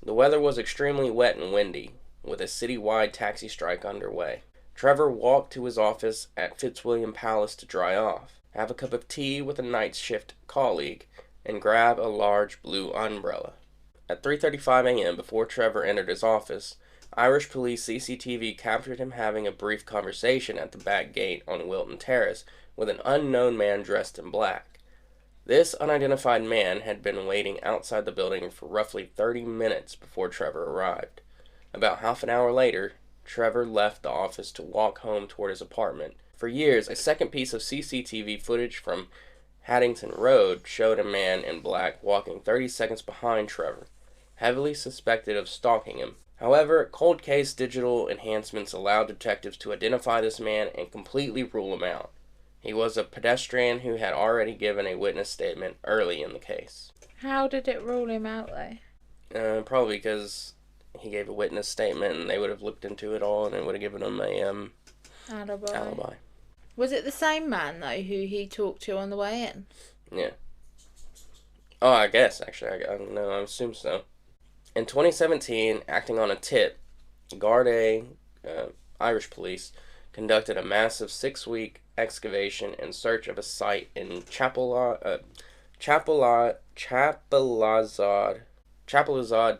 The weather was extremely wet and windy, with a citywide taxi strike underway. Trevor walked to his office at Fitzwilliam Palace to dry off, have a cup of tea with a night shift colleague, and grab a large blue umbrella. At 3:35 a.m., before Trevor entered his office, Irish police CCTV captured him having a brief conversation at the back gate on Wilton Terrace with an unknown man dressed in black. This unidentified man had been waiting outside the building for roughly 30 minutes before Trevor arrived. About half an hour later, Trevor left the office to walk home toward his apartment. For years, a second piece of CCTV footage from Haddington Road showed a man in black walking 30 seconds behind Trevor, heavily suspected of stalking him. However, cold case digital enhancements allowed detectives to identify this man and completely rule him out. He was a pedestrian who had already given a witness statement early in the case. How did it rule him out, though? Probably because he gave a witness statement and they would have looked into it all and it would have given him a alibi. Was it the same man, though, who he talked to on the way in? Yeah. Oh, I guess, actually. I don't know. I assume so. In 2017, acting on a tip, Garda, Irish police, conducted a massive 6-week excavation and search of a site in Chapelizod,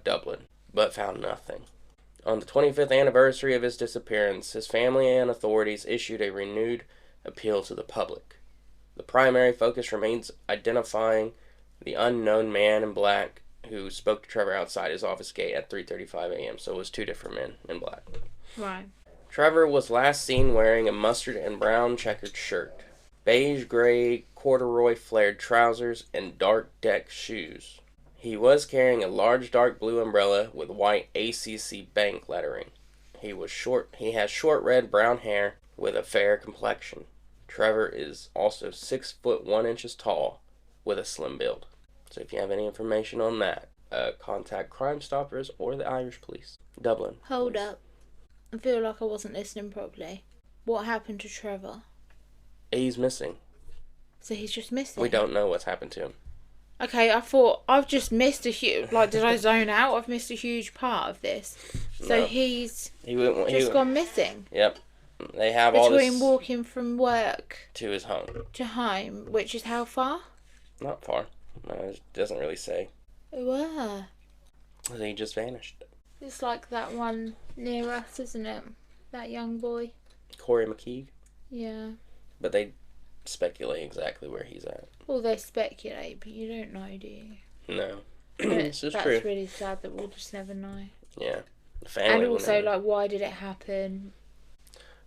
Dublin, but found nothing. On the 25th anniversary of his disappearance, his family and authorities issued a renewed appeal to the public. The primary focus remains identifying the unknown man in black who spoke to Trevor outside his office gate at 3:35 a.m. So it was two different men in black. Right. Trevor was last seen wearing a mustard and brown checkered shirt, beige-gray corduroy flared trousers, and dark deck shoes. He was carrying a large dark blue umbrella with white ACC bank lettering. He has short red-brown hair with a fair complexion. Trevor is also 6 foot 1 inches tall with a slim build. So if you have any information on that, contact Crime Stoppers or the Irish police. Dublin. Hold up. I feel like I wasn't listening properly. What happened to Trevor? He's missing. So he's just missing? We don't know what's happened to him. Okay, I thought I've just missed a huge... Like, did I zone out? I've missed a huge part of this. So No. He's just gone missing? Yep. They have all this... Between walking from work... to his home. To home, which is how far? Not far. No, it doesn't really say. Wow. He just vanished. It's like that one near us, isn't it? That young boy. Corey McKeague. Yeah. But they speculate exactly where he's at. Well, they speculate, but you don't know, do you? No. This is true. That's really sad that we'll just never know. Yeah. The family and also, will never. like, why did it happen?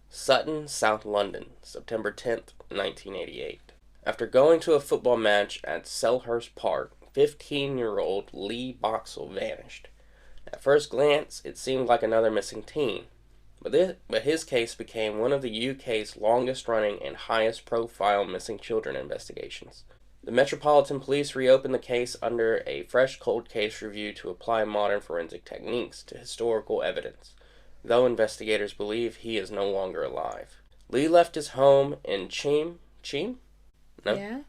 Sutton, South London, September 10th, 1988. After going to a football match at Selhurst Park, 15-year-old Lee Boxall vanished. At first glance, it seemed like another missing teen, but his case became one of the UK's longest-running and highest-profile missing children investigations. The Metropolitan Police reopened the case under a fresh cold case review to apply modern forensic techniques to historical evidence, though investigators believe he is no longer alive. Lee left his home in Cheam? No? Yeah.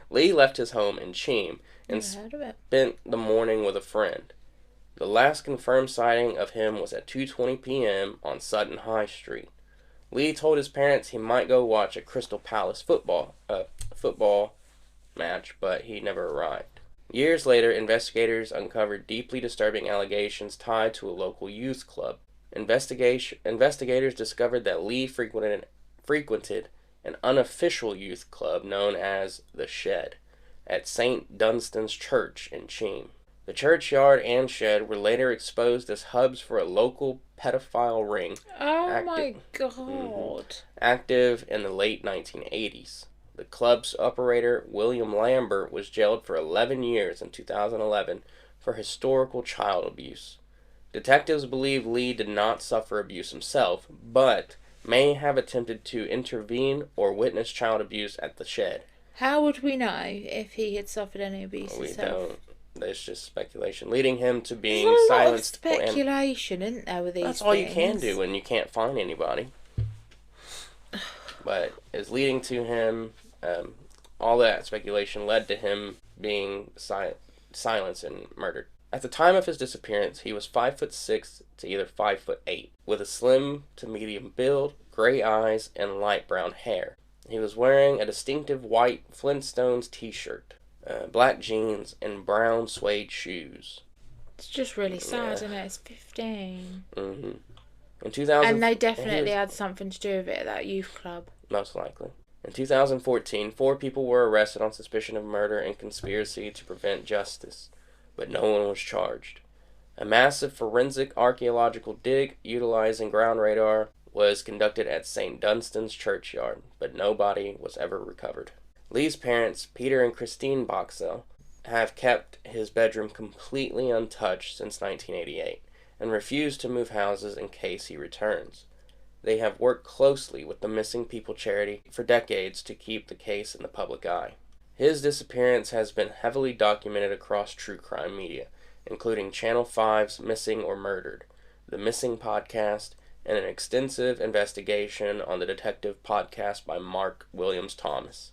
Lee left his home in Cheam and spent the morning with a friend. The last confirmed sighting of him was at 2:20 p.m. on Sutton High Street. Lee told his parents he might go watch a Crystal Palace football match, but he never arrived. Years later, investigators uncovered deeply disturbing allegations tied to a local youth club. Investigators discovered that Lee frequented an unofficial youth club known as The Shed at St. Dunstan's Church in Cheam. The churchyard and shed were later exposed as hubs for a local pedophile ring. Oh my God. Active in the late 1980s. The club's operator, William Lambert, was jailed for 11 years in 2011 for historical child abuse. Detectives believe Lee did not suffer abuse himself, but may have attempted to intervene or witness child abuse at the shed. How would we know if he had suffered any abuse himself? We don't. There's just speculation, leading him to being There's a silenced. Lot of speculation, isn't there, with these That's all you things? can do when you can't find anybody. but is leading to him. All that speculation led to him being silenced and murdered. At the time of his disappearance, he was 5'6" to either 5'8", with a slim to medium build, gray eyes, and light brown hair. He was wearing a distinctive white Flintstones t-shirt, black jeans, and brown suede shoes. It's just really sad, isn't it? It's 15. Mm-hmm. In 2000, and they definitely had something to do with it at that youth club. Most likely. In 2014, 4 people were arrested on suspicion of murder and conspiracy to prevent justice, but no one was charged. A massive forensic archaeological dig utilizing ground radar was conducted at St. Dunstan's churchyard, but no body was ever recovered. Lee's parents, Peter and Christine Boxell, have kept his bedroom completely untouched since 1988 and refused to move houses in case he returns. They have worked closely with the Missing People charity for decades to keep the case in the public eye. His disappearance has been heavily documented across true crime media, including Channel 5's Missing or Murdered, the Missing podcast, and an extensive investigation on the detective podcast by Mark Williams Thomas.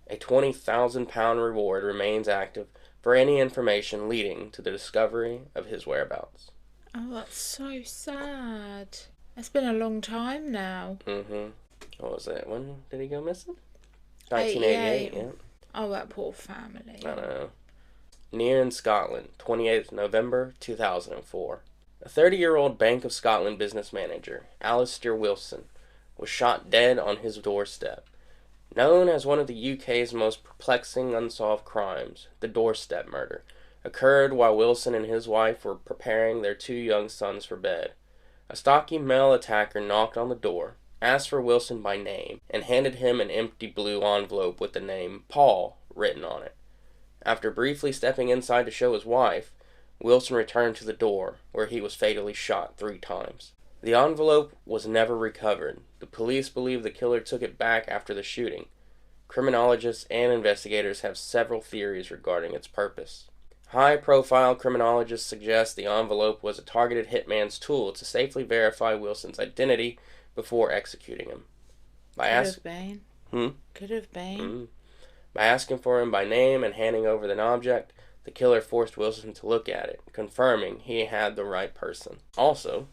A £20,000 reward remains active for any information leading to the discovery of his whereabouts. Oh, that's so sad. It's been a long time now. Mm-hmm. What was it? When did he go missing? 1988, yeah. Oh, that poor family. I know. Near in Scotland, 28th November 2004. A 30-year-old Bank of Scotland business manager, Alistair Wilson, was shot dead on his doorstep. Known as one of the UK's most perplexing unsolved crimes, the doorstep murder occurred while Wilson and his wife were preparing their 2 young sons for bed. A stocky male attacker knocked on the door, asked for Wilson by name, and handed him an empty blue envelope with the name Paul written on it. After briefly stepping inside to show his wife, Wilson returned to the door, where he was fatally shot 3 times. The envelope was never recovered. The police believe the killer took it back after the shooting. Criminologists and investigators have several theories regarding its purpose. High-profile criminologists suggest the envelope was a targeted hitman's tool to safely verify Wilson's identity before executing him. Could have been. Could have been. By asking for him by name and handing over the object, the killer forced Wilson to look at it, confirming he had the right person. Also,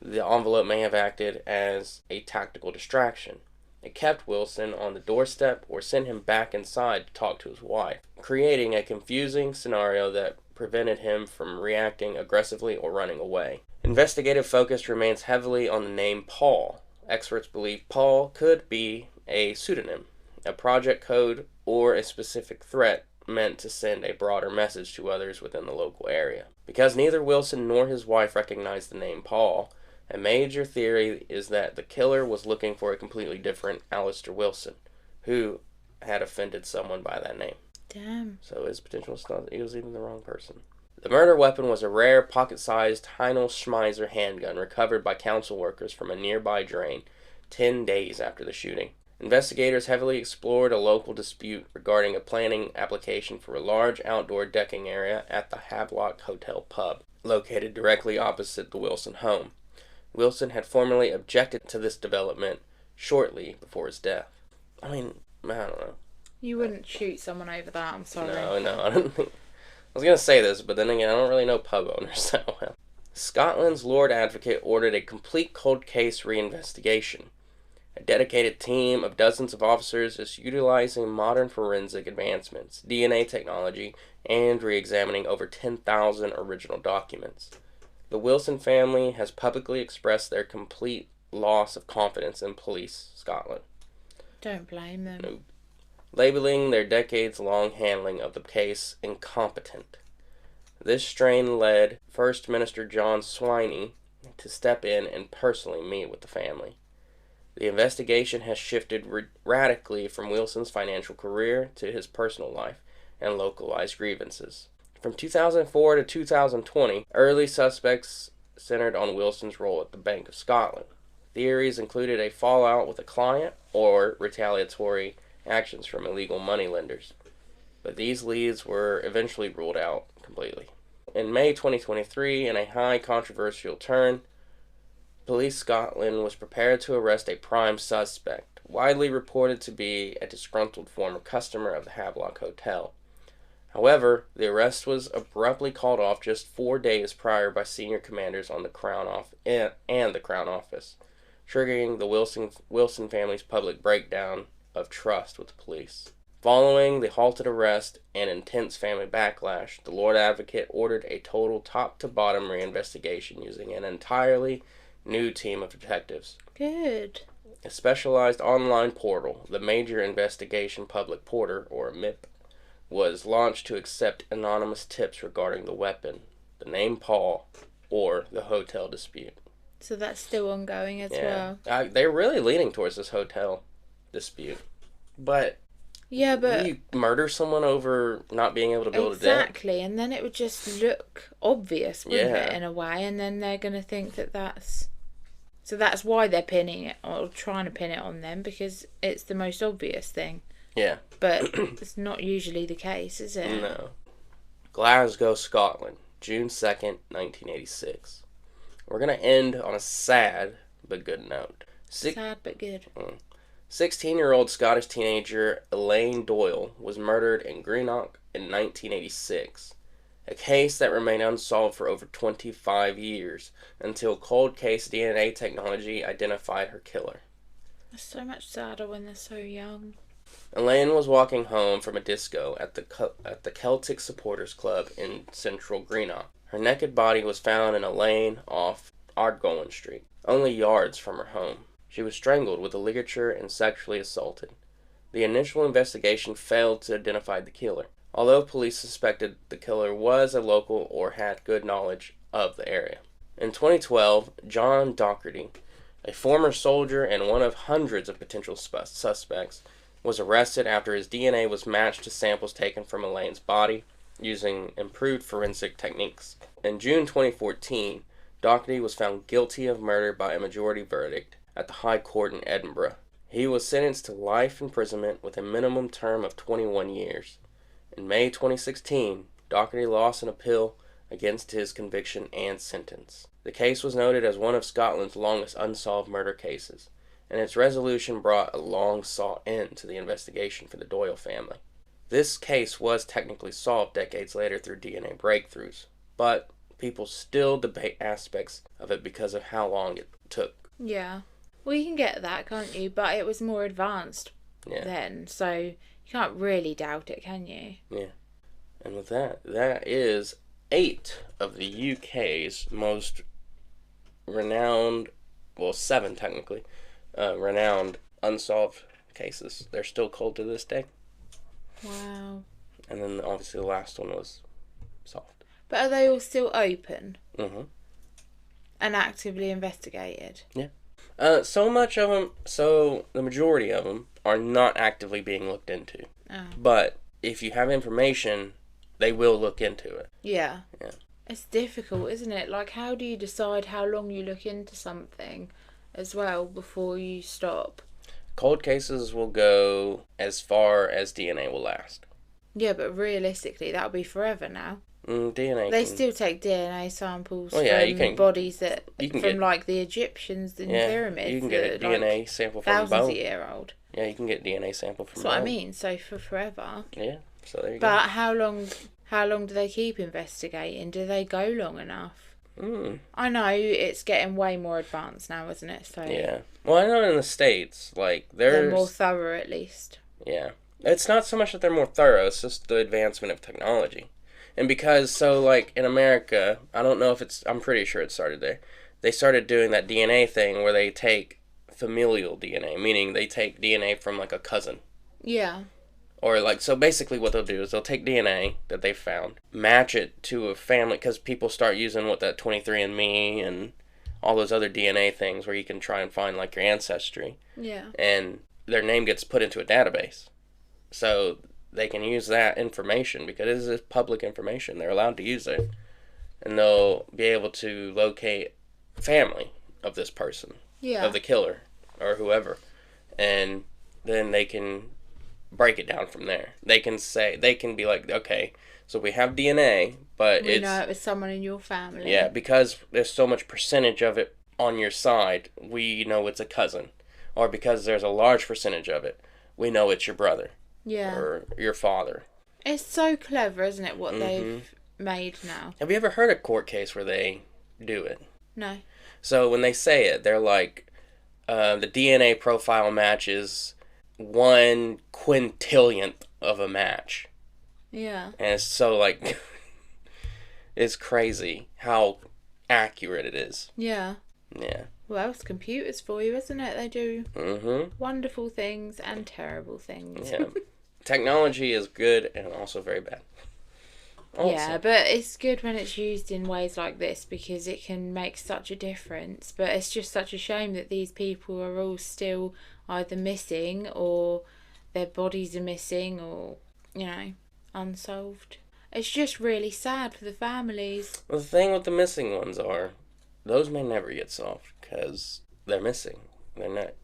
the envelope may have acted as a tactical distraction. It kept Wilson on the doorstep or sent him back inside to talk to his wife, creating a confusing scenario that prevented him from reacting aggressively or running away. Investigative focus remains heavily on the name Paul. Experts believe Paul could be a pseudonym, a project code, or a specific threat meant to send a broader message to others within the local area. Because neither Wilson nor his wife recognized the name Paul, a major theory is that the killer was looking for a completely different Alistair Wilson, who had offended someone by that name. Damn. So his potential was not, he was even the wrong person. The murder weapon was a rare pocket-sized Heinel Schmeiser handgun recovered by council workers from a nearby drain 10 days after the shooting. Investigators heavily explored a local dispute regarding a planning application for a large outdoor decking area at the Havelock Hotel pub, located directly opposite the Wilson home. Wilson had formally objected to this development shortly before his death. I mean, I don't know. You wouldn't shoot someone over that, I'm sorry. No, I don't think... I was going to say this, but then again, I don't really know pub owners that well. Scotland's Lord Advocate ordered a complete cold case reinvestigation. A dedicated team of dozens of officers is utilizing modern forensic advancements, DNA technology, and re-examining over 10,000 original documents. The Wilson family has publicly expressed their complete loss of confidence in Police Scotland. Don't blame them. Nope. Labeling their decades-long handling of the case incompetent. This strain led First Minister John Swiney to step in and personally meet with the family. The investigation has shifted radically from Wilson's financial career to his personal life and localized grievances. From 2004 to 2020, early suspects centered on Wilson's role at the Bank of Scotland. Theories included a fallout with a client or retaliatory actions from illegal moneylenders, but these leads were eventually ruled out completely. In May 2023, in a high controversial turn, Police Scotland was prepared to arrest a prime suspect, widely reported to be a disgruntled former customer of the Havelock Hotel. However, the arrest was abruptly called off just 4 days prior by senior commanders on the Crown and the Crown Office, triggering the Wilson family's public breakdown of trust with the police. Following the halted arrest and intense family backlash, the Lord Advocate ordered a total top-to-bottom reinvestigation using an entirely new team of detectives. Good. A specialized online portal, the Major Investigation Public Porter, or MIP, was launched to accept anonymous tips regarding the weapon, the name Paul, or the hotel dispute. So that's still ongoing as well. They're really leaning towards this hotel dispute. But yeah, but you murder someone over not being able to build a deck. Exactly, and then it would just look obvious, wouldn't it, in a way, and then they're going to think that that's... So that's why they're pinning it, or trying to pin it on them, because it's the most obvious thing. Yeah. But it's not usually the case, is it? No. Glasgow, Scotland, June 2nd, 1986. We're going to end on a sad but good note. Sad but good. 16-year-old Scottish teenager Elaine Doyle was murdered in Greenock in 1986. A case that remained unsolved for over 25 years until cold case DNA technology identified her killer. It's so much sadder when they're so young. Elaine was walking home from a disco at the Celtic Supporters Club in central Greenock. Her naked body was found in a lane off Ardgowan Street, only yards from her home. She was strangled with a ligature and sexually assaulted. The initial investigation failed to identify the killer, although police suspected the killer was a local or had good knowledge of the area. In 2012, John Docherty, a former soldier and one of hundreds of potential suspects, was arrested after his DNA was matched to samples taken from Elaine's body using improved forensic techniques. In June 2014, Docherty was found guilty of murder by a majority verdict at the High Court in Edinburgh. He was sentenced to life imprisonment with a minimum term of 21 years. In May 2016, Docherty lost an appeal against his conviction and sentence. The case was noted as one of Scotland's longest unsolved murder cases, and its resolution brought a long-sought end to the investigation for the Doyle family. This case was technically solved decades later through DNA breakthroughs, but people still debate aspects of it because of how long it took. Yeah. Well, you can get that, can't you? But it was more advanced then, so you can't really doubt it, can you? Yeah. And with that is 8 of the UK's most renowned, well, 7 technically, renowned unsolved cases. They're still cold to this day. Wow. And then obviously the last one was solved. But are they all still open? Mm-hmm. And actively investigated? Yeah. So the majority of them are not actively being looked into. Oh. But if you have information, they will look into it. Yeah. Yeah. It's difficult, isn't it? Like, how do you decide how long you look into something as well before you stop? Cold cases will go as far as DNA will last. Yeah, but realistically, that'll be forever now. DNA. They still take DNA samples from bodies like the Egyptians in the pyramids. You can get a DNA sample from thousands bone. of year old. Yeah, you can get DNA sample from That's what bone. I mean. So for forever. Yeah. So there you go. But how long do they keep investigating? Do they go long enough? I know it's getting way more advanced now, isn't it? So yeah. Well, I know in the States, like they're more thorough at least. Yeah. It's not so much that they're more thorough, it's just the advancement of technology. And because, like, in America, I don't know if I'm pretty sure it started there. They started doing that DNA thing where they take familial DNA, meaning they take DNA from, like, a cousin. Yeah. Or, like, so basically what they'll do is they'll take DNA that they found, match it to a family, because people start using, that 23andMe and all those other DNA things where you can try and find, like, your ancestry. Yeah. And their name gets put into a database. So they can use that information because it is public information. They're allowed to use it. And they'll be able to locate family of this person, of the killer, or whoever. And then they can break it down from there. They can be like, okay, so we have DNA, but we know it was someone in your family. Yeah, because there's so much percentage of it on your side, we know it's a cousin. Or because there's a large percentage of it, we know it's your brother. Yeah. Or your father. It's so clever, isn't it, what they've made now? Have you ever heard a court case where they do it? No. So when they say it, they're like, the DNA profile matches 1/quintillionth of a match. Yeah. And it's so, like, it's crazy how accurate it is. Yeah. Yeah. Well, it's computers for you, isn't it? They do wonderful things and terrible things. Yeah. Technology is good and also very bad. Also. Yeah, but it's good when it's used in ways like this because it can make such a difference. But it's just such a shame that these people are all still either missing or their bodies are missing or, unsolved. It's just really sad for the families. Well, the thing with the missing ones are, those may never get solved because they're missing. They're not,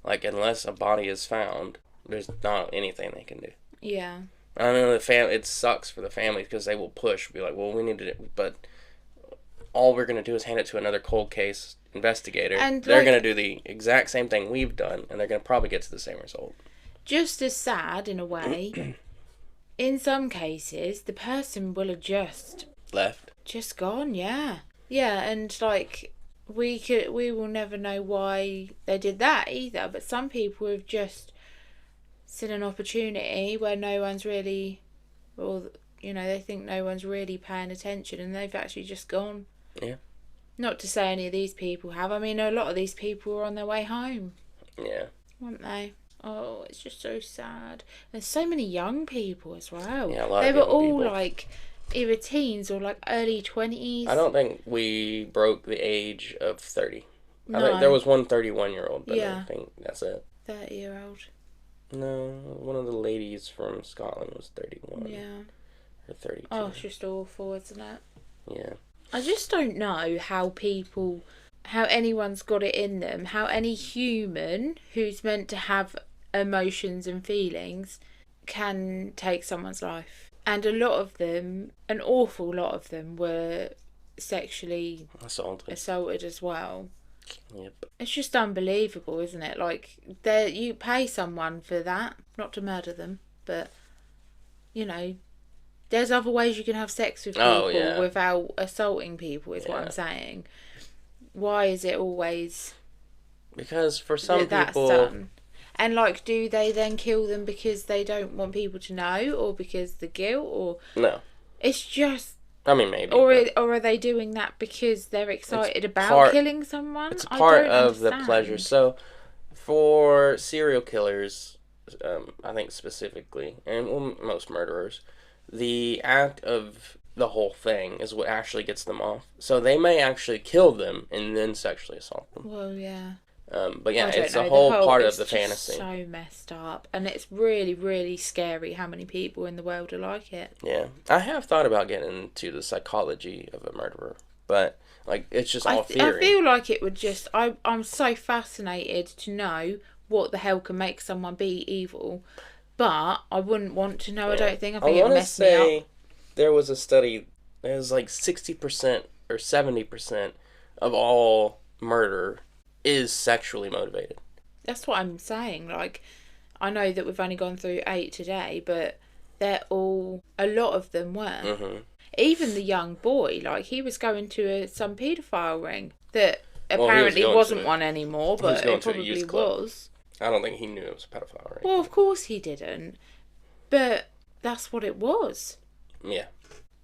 like, unless a body is found, there's not anything they can do. Yeah. I know it sucks for the families because they will push, be like, well, we need to, but all we're going to do is hand it to another cold case investigator. And they're going to do the exact same thing we've done, and they're going to probably get to the same result. Just as sad, in a way, in some cases, the person will have just gone, yeah. Yeah, and, like, we will never know why they did that either, but some people have just seen an opportunity where no one's really, they think no one's really paying attention and they've actually just gone. Yeah. Not to say any of these people have. I mean, a lot of these people were on their way home. Yeah. Weren't they? Oh, it's just so sad. There's so many young people as well. Yeah, a lot they of were young all people. Like either teens or like early 20s. I don't think we broke the age of 30. No. I think there was one 31-year-old, but yeah. I think that's it. 30-year-old. No, one of the ladies from Scotland was 31. Yeah. Or 32. Oh, it's just awful, isn't it? Yeah. I just don't know how anyone's got it in them, how any human who's meant to have emotions and feelings can take someone's life. And a lot of them, an awful lot of them, were sexually assaulted as well. Yep. It's just unbelievable, isn't it? Like, you pay someone for that, not to murder them, but, there's other ways you can have sex with people without assaulting people, is what I'm saying. Why is it always... Because for some that's people... done? And, like, do they then kill them because they don't want people to know, or because the guilt, or... No. It's just... I mean, maybe. Or are they doing that because they're excited about killing someone? It's part of the pleasure. So, for serial killers, I think specifically, and most murderers, the act of the whole thing is what actually gets them off. So they may actually kill them and then sexually assault them. Well, yeah. But yeah, it's a whole part of the fantasy. It's so messed up, and it's really, really scary how many people in the world are like it. Yeah, I have thought about getting into the psychology of a murderer, but like it's just all theory. I feel like it would just. I'm so fascinated to know what the hell can make someone be evil, but I wouldn't want to know. Yeah. I don't think. I think it'll mess me up. There was a study. It was like 60% or 70% of all murder is sexually motivated. That's what I'm saying. Like, I know that we've only gone through 8 today, but a lot of them were. Mm-hmm. Even the young boy, like, he was going to some paedophile ring that apparently wasn't one anymore, but it probably was. I don't think he knew it was a pedophile ring. Well, of course he didn't. But that's what it was. Yeah.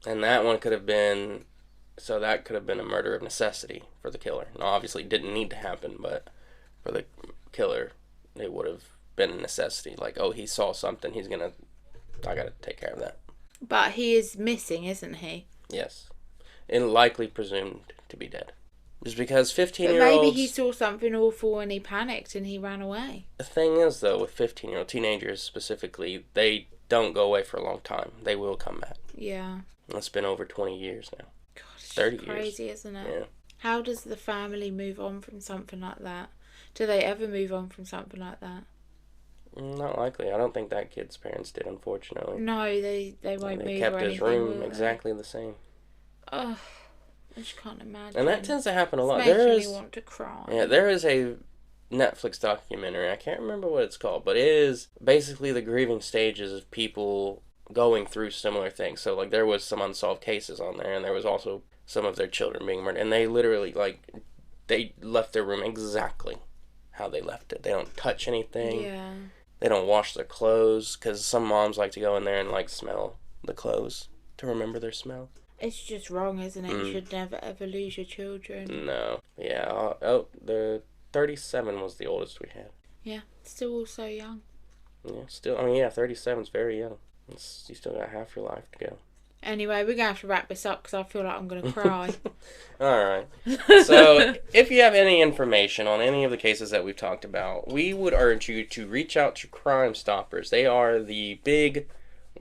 And that one could have been... So that could have been a murder of necessity for the killer. Now, obviously, it didn't need to happen, but for the killer, it would have been a necessity. Like, oh, he saw something, I gotta take care of that. But he is missing, isn't he? Yes. And likely presumed to be dead. Just because 15-year-olds... But maybe he saw something awful and he panicked and he ran away. The thing is, though, with 15-year-old teenagers specifically, they don't go away for a long time. They will come back. Yeah. It's been over 20 years now. God, it's 30 crazy, years. Isn't it? Yeah. How does the family move on from something like that? Do they ever move on from something like that? Not likely. I don't think that kid's parents did, unfortunately. No, they won't move. They kept his room exactly the same. Oh, I just can't imagine. And that tends to happen a lot. It's making me want to cry. Yeah, there is a Netflix documentary. I can't remember what it's called, but it is basically the grieving stages of people going through similar things. So, like, there was some unsolved cases on there, and there was also some of their children being murdered. And they literally, like, they left their room exactly how they left it. They don't touch anything. Yeah. They don't wash their clothes, because some moms like to go in there and, like, smell the clothes to remember their smell. It's just wrong, isn't it? You should never, ever lose your children. No. Yeah. Oh, the 37 was the oldest we had. Yeah. Still all so young. Yeah, still, I mean, yeah, 37's very young. You still got half your life to go. Anyway, we're going to have to wrap this up because I feel like I'm going to cry. Alright. So, if you have any information on any of the cases that we've talked about, we would urge you to reach out to Crime Stoppers. They are the big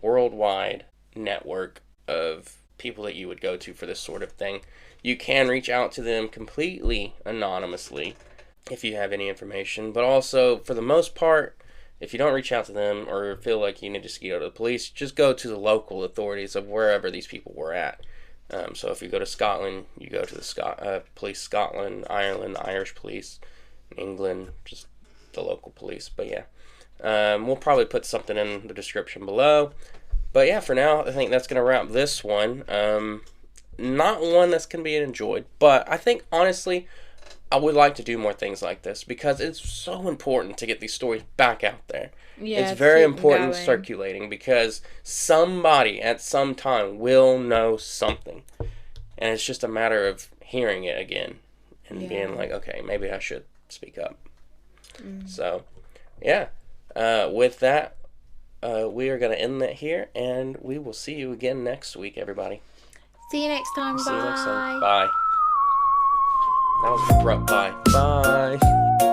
worldwide network of people that you would go to for this sort of thing. You can reach out to them completely anonymously if you have any information, but also, for the most part, if you don't reach out to them or feel like you need to go to the police, just go to the local authorities of wherever these people were at. So if you go to Scotland, you go to the police Scotland, Ireland, Irish police, England, just the local police. But yeah, we'll probably put something in the description below. But yeah, for now, I think that's going to wrap this one. Not one that's going to be enjoyed, but I think, honestly, I would like to do more things like this because it's so important to get these stories back out there. Yeah, it's very important circulating because somebody at some time will know something. And it's just a matter of hearing it again and being like, okay, maybe I should speak up. So, yeah. With that, we are going to end that here, and we will see you again next week, everybody. See you next time. Bye. See you next time. Bye. That was abrupt. Bye. Bye.